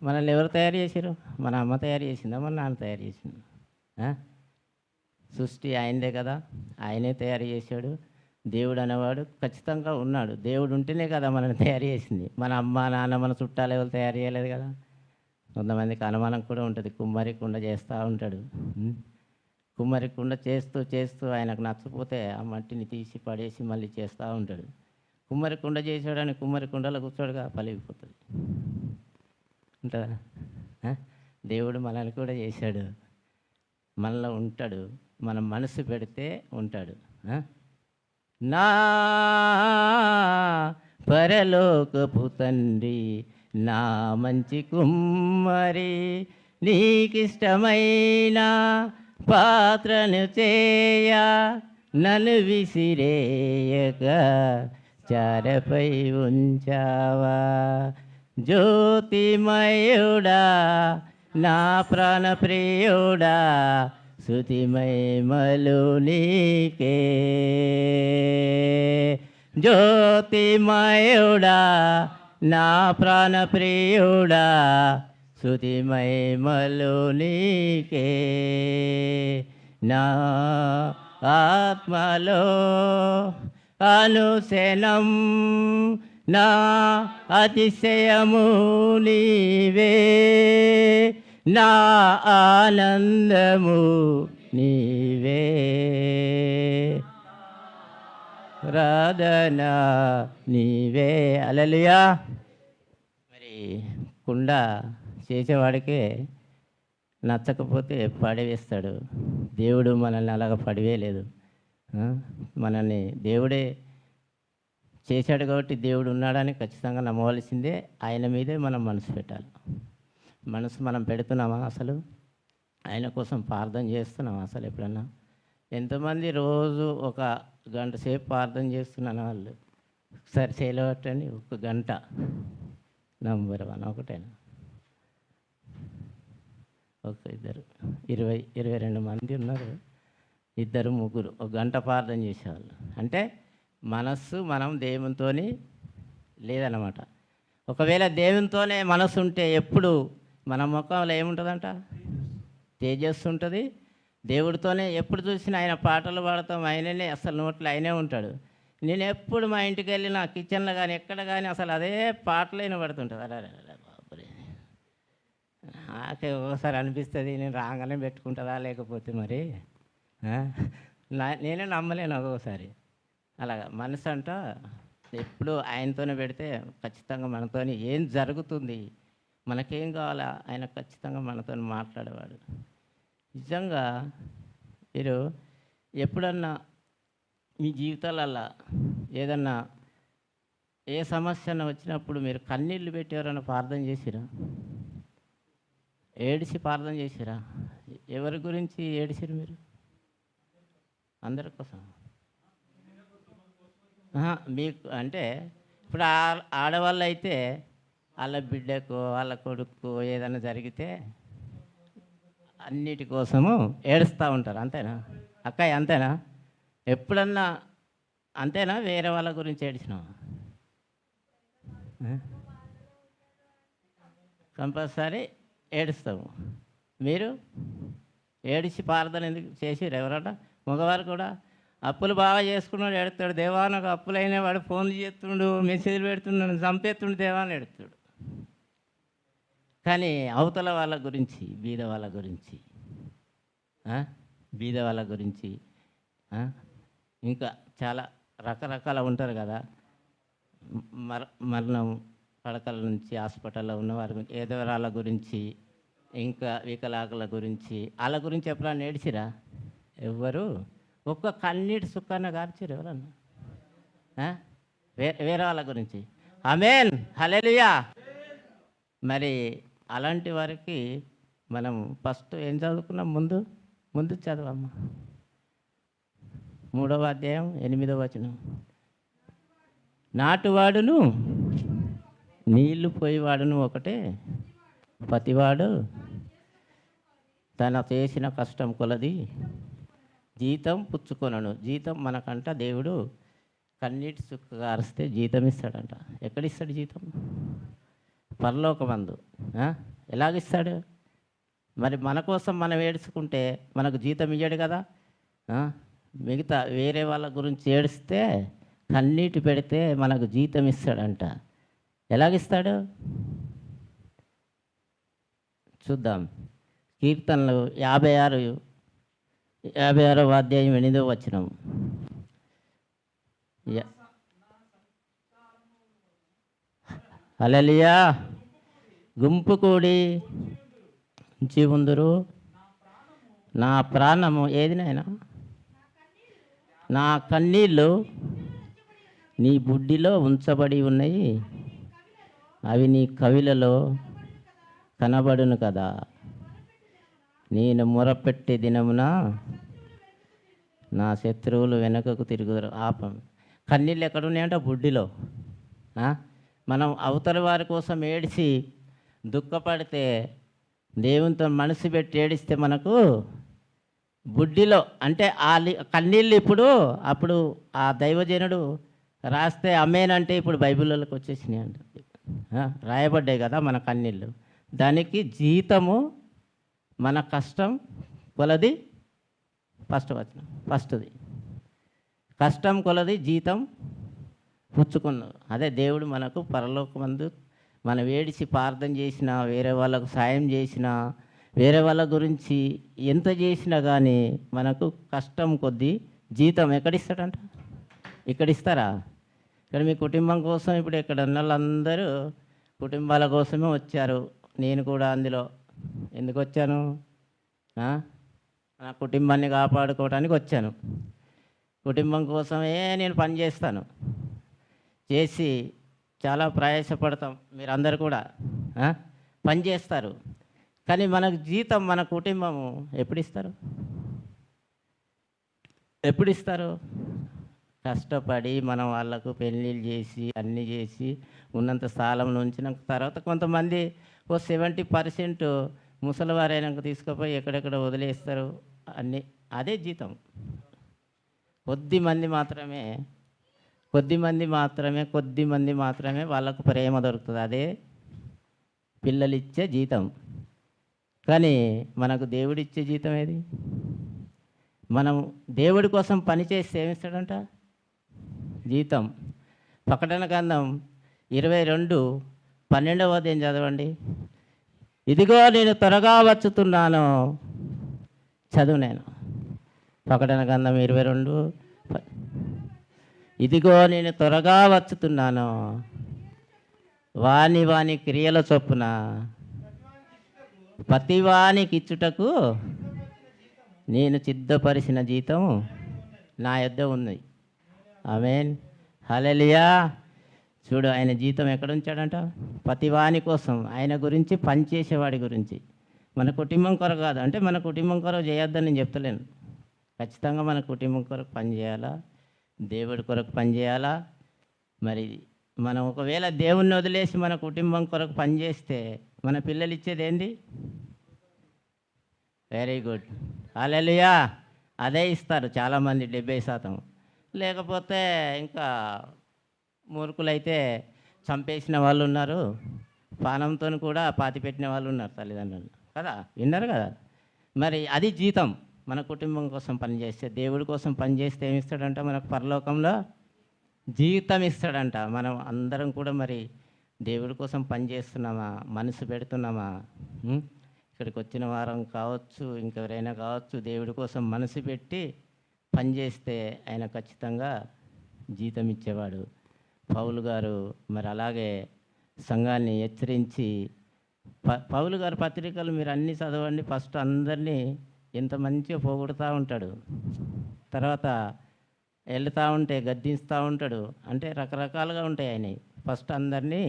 Speaker 6: మనల్ని ఎవరు తయారు చేశారు? మన అమ్మ తయారు చేసిందా, మన నాన్న తయారు చేసిందా? సృష్టి ఆయనదే కదా, ఆయనే తయారు చేశాడు. దేవుడు అనేవాడు ఖచ్చితంగా ఉన్నాడు. దేవుడు ఉంటేనే కదా మనల్ని తయారు చేసింది. మన అమ్మ నాన్న మన చుట్టాలు ఎవరు తయారు చేయలేదు కదా. కొంతమందికి అనుమానం కూడా ఉంటుంది. కుమ్మరి కుండ చేస్తూ ఉంటాడు. కుమ్మరి కుండ చేస్తూ చేస్తూ ఆయనకు నచ్చపోతే ఆ మట్టిని తీసి పడేసి మళ్ళీ చేస్తూ ఉంటాడు. కుమ్మరి కుండ చేసాడని కుమ్మరి కుండలో కూర్చోడుగా పలిగిపోతుంది ఉంటుందా? దేవుడు మనల్ని కూడా చేశాడు, మనలో ఉంటాడు. మనం మనసు పెడితే ఉంటాడు. నా పరలోకపు తండ్రి, నా మంచి కుమ్మరి, నీకిష్టమైన పాత్రను చేయ నన్ను విసిరేయక చారపై ఉంచావా. జ్యోతిమయుడా నా ప్రాణప్రియుడా, స్తుతిమహిమలు నీకే. జ్యోతిమయుడా నా ప్రాణప్రియుడా, స్తుతిమహిమలు నీకే. నా ఆత్మలో అనుశనం నా అతిశయము నీవే, నా ఆనందము నీవే. ప్రార్థన నీవే. హల్లెలూయా. మరి కుండ చేసేవాడికే నచ్చకపోతే పడివేస్తాడు. దేవుడు మనల్ని అలాగ పడివేయలేదు. మనల్ని దేవుడే చేశాడు కాబట్టి దేవుడు ఉన్నాడని ఖచ్చితంగా నమ్మవలసిందే. ఆయన మీదే మనం మనసు పెట్టాలి. మనసు మనం పెడుతున్నామా? అసలు ఆయన కోసం ప్రార్థన చేస్తున్నామా? అసలు ఎప్పుడన్నా ఎంతమంది రోజు ఒక గంట సేపు ప్రార్థన చేస్తున్నాను వాళ్ళు ఒకసారి చేయలేవట్టండి. ఒక గంట నంబర్ 1 ఒకటేనా? ఒక ఇద్దరు 22 మంది ఉన్నారు. 2 3 ఒక గంట ప్రార్థన చేసేవాళ్ళు. అంటే మనస్సు మనం దేవునితోని లేదన్నమాట. ఒకవేళ దేవునితోనే మనసు ఉంటే ఎప్పుడు మన ముఖంలో ఏముంటుందంట? తేజస్సు ఉంటుంది. దేవుడితోనే ఎప్పుడు చూసినా ఆయన పాటలు పాడతాం, ఆయననే అసలు నోట్లో ఆయనే ఉంటాడు. నేను ఎప్పుడు మా ఇంటికి వెళ్ళిన కిచెన్లో కానీ ఎక్కడ కానీ అసలు అదే పాటలు వినబడుతుంటుంది. అరే బాబురే, నాకే ఒకసారి అనిపిస్తుంది నేను రాగానే పెట్టుకుంటుందా లేకపోతే మరి నేనే నమ్మలేను ఒక్కొక్కసారి. అలాగా మనసు అంట ఎప్పుడు ఆయనతోనే పెడితే ఖచ్చితంగా మనతోని ఏం జరుగుతుంది, మనకేం కావాలా ఆయన ఖచ్చితంగా మనతో మాట్లాడేవాడు. నిజంగా మీరు ఎప్పుడన్నా మీ జీవితాలల్లో ఏదన్నా ఏ సమస్య వచ్చినప్పుడు మీరు కన్నీళ్ళు పెట్టి ఎవరైనా ప్రార్థన చేసిరా? ఏడిసి ప్రార్థన చేసిరా? ఎవరి గురించి ఏడిసిరు మీరు? అందరి కోసం? మీకు అంటే ఇప్పుడు ఆడవాళ్ళు అయితే వాళ్ళ బిడ్డకు వాళ్ళ కొడుకు ఏదైనా జరిగితే అన్నిటి కోసము ఏడుస్తూ ఉంటారు. అంతేనా అక్కయ్య? అంతేనా? ఎప్పుడన్నా అంతేనా? వేరే వాళ్ళ గురించి ఏడిచినావా? కంపల్సరీ ఏడుస్తాము. మీరు ఏడిచి ప్రార్థన ఎందుకు చేసిరు ఎవరన్నా? మగవారు కూడా అప్పులు బాగా చేసుకున్నాడు ఎడతాడు. దేవా నాకు అప్పులైన వాడు ఫోన్లు చేస్తుండు, మెసేజ్లు పెడుతున్నాడు, చంపేస్తుండు దేవా అని ఎడతాడు. కానీ అవతల వాళ్ళ గురించి, బీద వాళ్ళ గురించి, ఇంకా చాలా రకరకాల ఉంటారు కదా. మరణం పడకల నుంచి హాస్పిటల్లో ఉన్నవారి గురించి, ఏదోరాళ్ళ గురించి, ఇంకా వికలాంగుల గురించి, వాళ్ళ గురించి ఎప్పుడన్నా ఏడిచిరా? ఎవ్వరు ఒక్క కన్నీటి సుఖాన్ని గార్చిరు ఎవరన్నా? వేరే వాళ్ళ గురించి. ఆమేన్, హల్లెలూయా. మరి అలాంటి వారికి మనం ఫస్ట్ ఏం చదువుకున్నాం? ముందు చదవమ్మా. 3వ అధ్యాయం 8వ వచనం. నాటువాడును నీళ్లు పోయేవాడును ఒకటే, ప్రతివాడు తన చేసిన కష్టం కొలది జీతం పుచ్చుకొనను. జీతం మనకంట దేవుడు కన్నీటి చుక్కగా అరిస్తే జీతం ఇస్తాడంట. ఎక్కడిస్తాడు జీతం? పరలోకమందు. ఎలాగిస్తాడు? మరి మన కోసం మనం ఏడ్చుకుంటే మనకు జీతం ఇయ్యాడు కదా. మిగతా వేరే వాళ్ళ గురించి ఏడిస్తే, కన్నీటి పెడితే మనకు జీతం ఇస్తాడంట. ఎలాగిస్తాడు చూద్దాం. కీర్తనలు 56వ అధ్యాయం 8వ వచనం. హల్లెలూయా. గుంపు కూడి ఉందురు నా ప్రాణము ఏది నాయనా? నా కన్నీళ్ళు నీ బుడ్డిలో ఉంచబడి ఉన్నాయి, అవి నీ కవిలలో కనబడును కదా. నేను మొరపెట్టే దినమున నా శత్రువులు వెనుకకు తిరుగుతారు. ఆపం. కన్నీళ్ళు ఎక్కడున్నాయంట? బుడ్డిలో. మనం అవతల వారి కోసం ఏడిచి దుఃఖపడితే, దేవునితో మనసు పెట్టి ఏడిస్తే మనకు బుడ్డిలో అంటే కన్నీళ్ళు అప్పుడు ఆ దైవజనుడు రాస్తే అమ్మేనంటే ఇప్పుడు బైబిల్లోకి వచ్చేసినాయి అంట. రాయబడ్డాయి కదా మన కన్నీళ్ళు. దానికి జీతము మన కష్టం కొలది. ఫస్ట్ది కష్టం కొలది జీతం పుచ్చుకున్నాం. అదే దేవుడు మనకు పరలోకమందు మనం ఏడిచి ప్రార్థన చేసినా, వేరే వాళ్ళకు సాయం చేసినా, వేరే వాళ్ళ గురించి ఎంత చేసినా కానీ మనకు కష్టం కొద్దీ జీతం ఎక్కడిస్తాడంట? ఇక్కడ ఇస్తారా? ఇక్కడ మీ కుటుంబం కోసం ఇప్పుడు ఇక్కడ ఉన్న వాళ్ళందరూ కుటుంబాల కోసమే వచ్చారు. నేను కూడా అందులో ఎందుకు వచ్చాను? నా కుటుంబాన్ని కాపాడుకోవడానికి వచ్చాను. కుటుంబం కోసమే నేను పని చేసి చాలా ప్రయాసపడతాం. మీరందరూ కూడా పని చేస్తారు. కానీ మనకు జీతం మన కుటుంబము ఎప్పుడు ఇస్తారు? కష్టపడి మనం వాళ్ళకు పెళ్ళిళ్ళు చేసి అన్నీ చేసి ఉన్నంత స్థానంలో ఉంచినాక తర్వాత కొంతమంది 70% ముసలివారైనాక తీసుకుపోయి ఎక్కడెక్కడ వదిలేస్తారు అన్నీ. అదే జీతం. కొద్ది మంది మాత్రమే వాళ్ళకు ప్రేమ దొరుకుతుంది. అదే పిల్లలు ఇచ్చే జీతం. కానీ మనకు దేవుడిచ్చే జీతం ఏది? మనం దేవుడి కోసం పని చేస్తే ఏమిస్తాడంట? జీతం. ప్రకటన గ్రంథం 22:12 అధ్యాయం చదవండి. ఇదిగో నేను త్వరగా వచ్చుతున్నాను. చదువు నేను. ప్రకటన గ్రంథం 22. ఇదిగో నేను త్వరగా వచ్చుతున్నాను, వాని క్రియల చొప్పున ప్రతివానికి ఇచ్చుటకు నేను సిద్ధపరిచిన జీతం నా యొద్ద ఉంది. ఆమేన్. హల్లెలూయా. చూడు, ఆయన జీతం ఎక్కడ ఉంచాడంట? ప్రతివాని కోసం, ఆయన గురించి పనిచేసేవాడి గురించి. మన కుటుంబం కొరకు కాదు. అంటే మన కుటుంబం కొరకు చేయొద్దని నేను చెప్తలేను. ఖచ్చితంగా మన కుటుంబం కొరకు పని చేయాలా, దేవుడి కొరకు పని చేయాలా. మరి మనం ఒకవేళ దేవుణ్ణి వదిలేసి మన కుటుంబం కొరకు పని చేస్తే మన పిల్లలు ఇచ్చేది ఏంది? Very good. హల్లెలూయా. అదే ఇస్తారు చాలామంది, 70%. లేకపోతే ఇంకా మూర్ఖులైతే చంపేసిన వాళ్ళు ఉన్నారు, పానంతో కూడా పాతిపెట్టిన వాళ్ళు ఉన్నారు తల్లిదండ్రులు కదా. విన్నారు కదా. మరి అది జీతం. మన కుటుంబం కోసం పనిచేస్తే, దేవుడి కోసం పనిచేస్తే ఏమి ఇస్తాడంట? మనకు పరలోకంలో జీతం ఇస్తాడంట. మనం అందరం కూడా మరి దేవుడి కోసం పనిచేస్తున్నామా? మనసు పెడుతున్నామా? ఇక్కడికి వచ్చిన వారం కావచ్చు, ఇంకెవరైనా కావచ్చు, దేవుడి కోసం మనసు పెట్టి పనిచేస్తే ఆయన ఖచ్చితంగా జీతం ఇచ్చేవాడు. పౌలు గారు మరి అలాగే సంఘాన్ని హెచ్చరించి, పౌలు గారి పత్రికలు మీరు అన్నీ చదవండి. ఫస్ట్ అందరినీ ఎంత మంచిగా పోగొడుతూ ఉంటాడు, తర్వాత వెళ్తూ ఉంటే గద్దిస్తూ ఉంటాడు. అంటే రకరకాలుగా ఉంటాయి ఆయన. ఫస్ట్ అందరినీ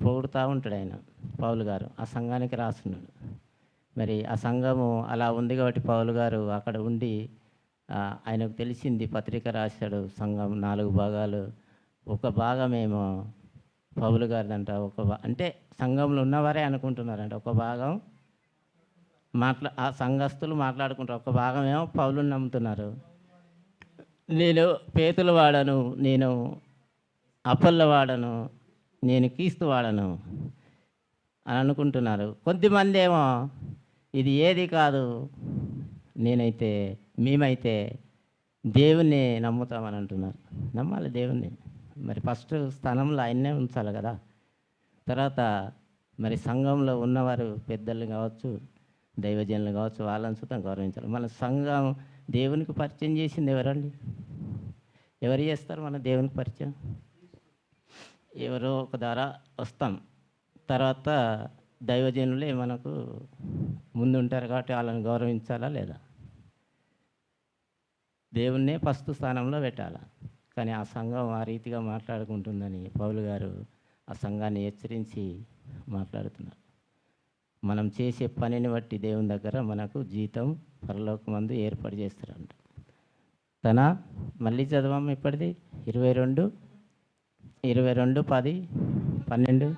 Speaker 6: పొగుడుతూ ఉంటాడు ఆయన పౌలు గారు, ఆ సంఘానికి రాస్తున్నాడు. మరి ఆ సంఘము అలా ఉంది కాబట్టి పౌలు గారు అక్కడ ఉండి ఆయనకు తెలిసింది, పత్రిక రాశాడు. సంఘం 4 భాగాలు, ఒక భాగమేమో పౌలు గారిదంట, అంటే సంఘంలో ఉన్నవారే అనుకుంటున్నారంట, ఒక భాగం ఆ సంఘస్థులు మాట్లాడుకుంటారు, ఒక భాగం ఏమో పౌలుని నమ్ముతున్నారు. నేను పేతులు వాడను, నేను అపొల్ల వాడను, నేను క్రీస్తు వాడను అని అనుకుంటున్నారు. కొద్దిమంది ఏమో ఇది ఏది కాదు, మేమైతే దేవుణ్ణి నమ్ముతామని అంటున్నారు. నమ్మాలి దేవుణ్ణి, మరి ఫస్ట్ స్థానంలో ఆయన్నే ఉంచాలి కదా. తర్వాత మరి సంఘంలో ఉన్నవారు పెద్దలు కావచ్చు, దైవజనులు కావచ్చు, వాళ్ళని సుతం గౌరవించాలి. మన సంఘం దేవునికి పరిచయం చేసింది ఎవరండి? ఎవరు చేస్తారు మన దేవునికి పరిచయం? ఎవరో ఒక ద్వారా వస్తాం, తర్వాత దైవజనులే మనకు ముందు ఉంటారు కాబట్టి వాళ్ళని గౌరవించాలా లేదా? దేవుణ్ణే ఫస్ట్ స్థానంలో పెట్టాలా. కానీ ఆ సంఘం ఆ రీతిగా మాట్లాడుకుంటుందని పౌలు గారు ఆ సంఘాన్ని హెచ్చరించి మాట్లాడుతున్నారు. మనం చేసే పనిని బట్టి దేవుని దగ్గర మనకు జీతం పరలోకమందు ఏర్పాటు చేస్తారంట. మళ్ళీ చదవం ఇప్పటిది 22:10-12.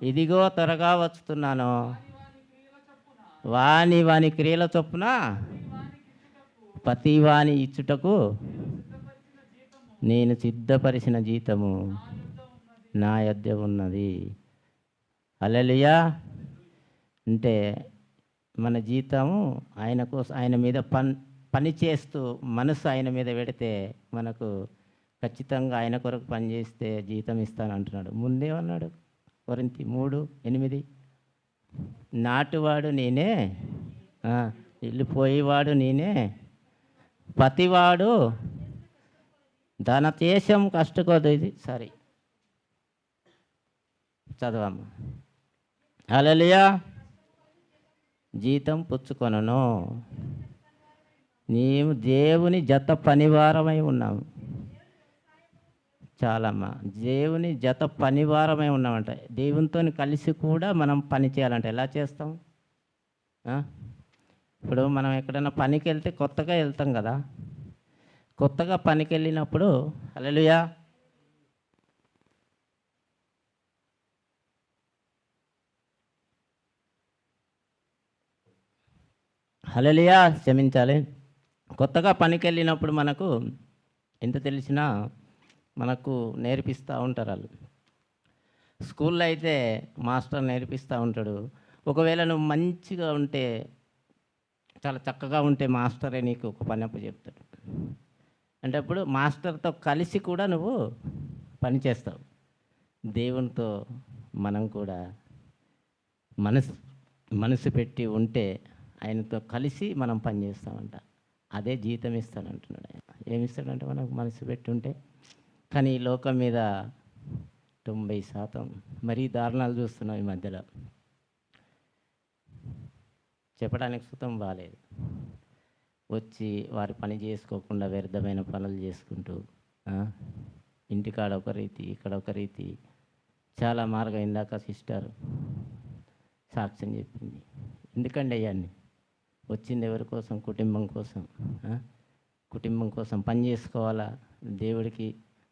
Speaker 6: ఇదిగో త్వరగా వస్తున్నాను, వాని క్రియల చొప్పున ప్రతివాని ఇచ్చుటకు నేను సిద్ధపరిచిన జీతము నా యొద్ద ఉన్నది. హల్లెలూయా. అంటే మన జీతము ఆయన కోసం, ఆయన మీద పని చేస్తూ మనసు ఆయన మీద పెడితే మనకు ఖచ్చితంగా ఆయన కొరకు పనిచేస్తే జీతం ఇస్తాను అంటున్నాడు. ముందేమన్నాడు? కొరింథీ 3:8, నాటువాడు నేనే, వెళ్ళిపోయేవాడు నేనే, ప్రతివాడు ధన దేశం కష్టకోదు. ఇది సరే చదవమ్మా. హల్లెలూయా. జీతం పుచ్చుకొనను, నీవు దేవుని జత పనివారమై ఉన్నాము. చాలమ్మా, దేవుని జత పనివారమై ఉన్నామంట. దేవునితో కలిసి కూడా మనం పని చేయాలంట. ఎలా చేస్తాం? ఇప్పుడు మనం ఎక్కడైనా పనికి వెళ్తే కొత్తగా వెళ్తాం కదా. కొత్తగా పనికి వెళ్ళినప్పుడు హల్లెలూయా హల్లెలూయా క్షమించాలి. కొత్తగా పనికి వెళ్ళినప్పుడు మనకు ఎంత తెలిసినా మనకు నేర్పిస్తూ ఉంటారు వాళ్ళు. స్కూల్లో అయితే మాస్టర్ నేర్పిస్తూ ఉంటాడు. ఒకవేళ నువ్వు మంచిగా ఉంటే, చాలా చక్కగా ఉంటే మాస్టరే నీకు ఒక పని అప్పు చెప్తాడు. అంటే అప్పుడు మాస్టర్తో కలిసి కూడా నువ్వు పని చేస్తావు. దేవునితో మనం కూడా మనసు పెట్టి ఉంటే ఆయనతో కలిసి మనం పని చేస్తామంట. అదే జీతం ఇస్తాడంటున్నాడు ఆయన. ఏమి ఇస్తాడంటే మనకు మనసు పెట్టి ఉంటే. కానీ ఈ లోకం మీద 90% మరీ దారుణాలు చూస్తున్నాం ఈ మధ్యలో. చెప్పడానికి సుతం బాగాలేదు. వచ్చి వారి పని చేసుకోకుండా వ్యర్థమైన పనులు చేసుకుంటూ, ఇంటికాడ ఒక రీతి, ఇక్కడ ఒక రీతి, చాలా మార్గం. ఇందాక సిస్టర్ సాక్ష్యం చెప్పింది. ఎందుకండి అయ్యాన్ని వచ్చింది ఎవరి కోసం? కుటుంబం కోసం. కుటుంబం కోసం పని చేసుకోవాలా, దేవుడికి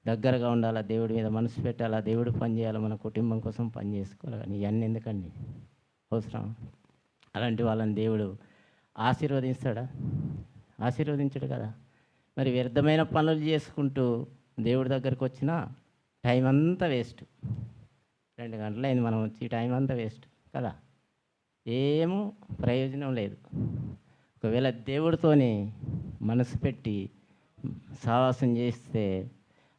Speaker 6: దగ్గరగా ఉండాలా, దేవుడి మీద మనసు పెట్టాలా, దేవుడు పని చేయాలా, మన కుటుంబం కోసం పని చేసుకోవాలి. కానీ ఇవన్నీ ఎందుకండి అవసరం? అలాంటి వాళ్ళని దేవుడు ఆశీర్వదిస్తాడా? ఆశీర్వదించడు కదా. మరి వ్యర్థమైన పనులు చేసుకుంటూ దేవుడి దగ్గరికి వచ్చిన టైం అంతా వేస్ట్. 2 గంటలైంది మనం వచ్చి, టైం అంతా వేస్ట్ కదా. ఏమో ప్రయోజనం లేదు. ఒకవేళ దేవుడితోని మనసు పెట్టి సావాసం చేస్తే,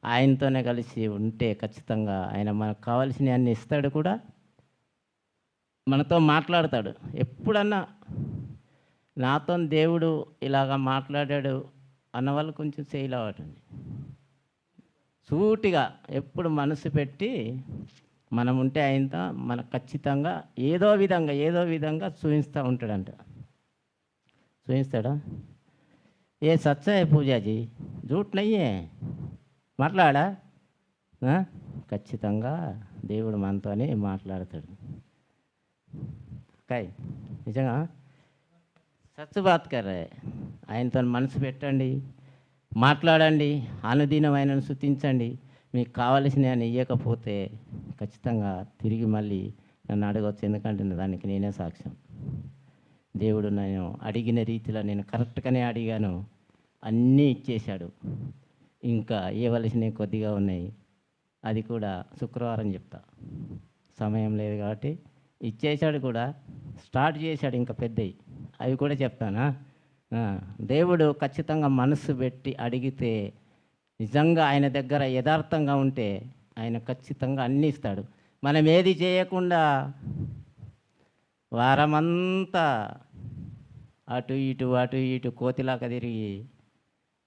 Speaker 6: ఆయనతోనే కలిసి ఉంటే ఖచ్చితంగా ఆయన మనకు కావాల్సినవి అన్నీ ఇస్తాడు కూడా, మనతో మాట్లాడతాడు. ఎప్పుడన్నా నాతో దేవుడు ఇలాగా మాట్లాడాడు అన్నవాళ్ళు కొంచెం ఫెయిల్ అవ్వటండి. సూటిగా ఎప్పుడు మనసు పెట్టి మనం ఉంటే ఆయనతో మనకు ఖచ్చితంగా ఏదో విధంగా చూపిస్తూ ఉంటాడంట. చూపిస్తాడా? ఏ సచ్చా పూజాజీ జూట్ నయ్యే మాట్లాడా ఖచ్చితంగా దేవుడు మనతోనే మాట్లాడతాడు. కాయ్ నిజంగా సచ్ బాత్ కర్రే. ఆయనతో మనసు పెట్టండి, మాట్లాడండి, అనుదినం ఆయనను స్తుతించండి. మీకు కావలసినవి అని ఇవ్వకపోతే ఖచ్చితంగా తిరిగి మళ్ళీ నన్ను అడగవచ్చు, ఎందుకంటే దానికి నేనే సాక్ష్యం. దేవుడు నేను అడిగిన రీతిలో నేను కరెక్ట్గానే అడిగాను, అన్నీ ఇచ్చేశాడు. ఇంకా ఇవ్వవలసినవి కొద్దిగా ఉన్నాయి, అది కూడా శుక్రవారం చెప్తా, సమయం లేదు కాబట్టి. ఇచ్చేశాడు కూడా, స్టార్ట్ చేశాడు ఇంకా పెద్దవి, అవి కూడా చెప్తానా. దేవుడు ఖచ్చితంగా మనసు పెట్టి అడిగితే, నిజంగా ఆయన దగ్గర యథార్థంగా ఉంటే ఆయన ఖచ్చితంగా అన్నీ ఇస్తాడు. మనం ఏది చేయకుండా వారమంతా అటు ఇటు కోతిలాగా తిరిగి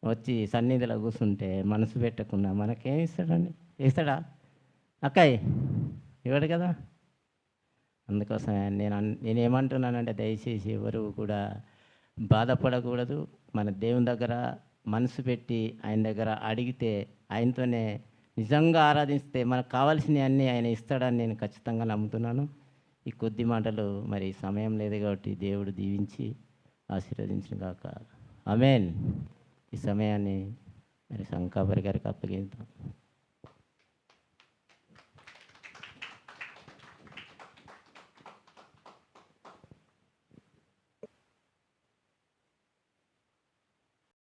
Speaker 6: వచ్చి సన్నిధిలో కూర్చుంటే మనసు పెట్టకుండా మనకేం ఇస్తాడండి? ఇస్తాడా అక్కయ్య? ఇవ్వడు కదా. అందుకోసం నేనేమంటున్నానంటే, దయచేసి ఎవరు కూడా బాధపడకూడదు. మన దేవుని దగ్గర మనసు పెట్టి ఆయన దగ్గర అడిగితే, ఆయనతోనే నిజంగా ఆరాధిస్తే మనకు కావాల్సినవి అన్నీ ఆయన ఇస్తాడని నేను ఖచ్చితంగా నమ్ముతున్నాను. ఈ కొద్ది మాటలు మరి సమయం లేదు కాబట్టి దేవుడు దీవించి ఆశీర్వదించిన గాక. ఆమేన్. ఈ సమయాన్ని మరి సంకాపరి గారికి అప్పగిస్తాం.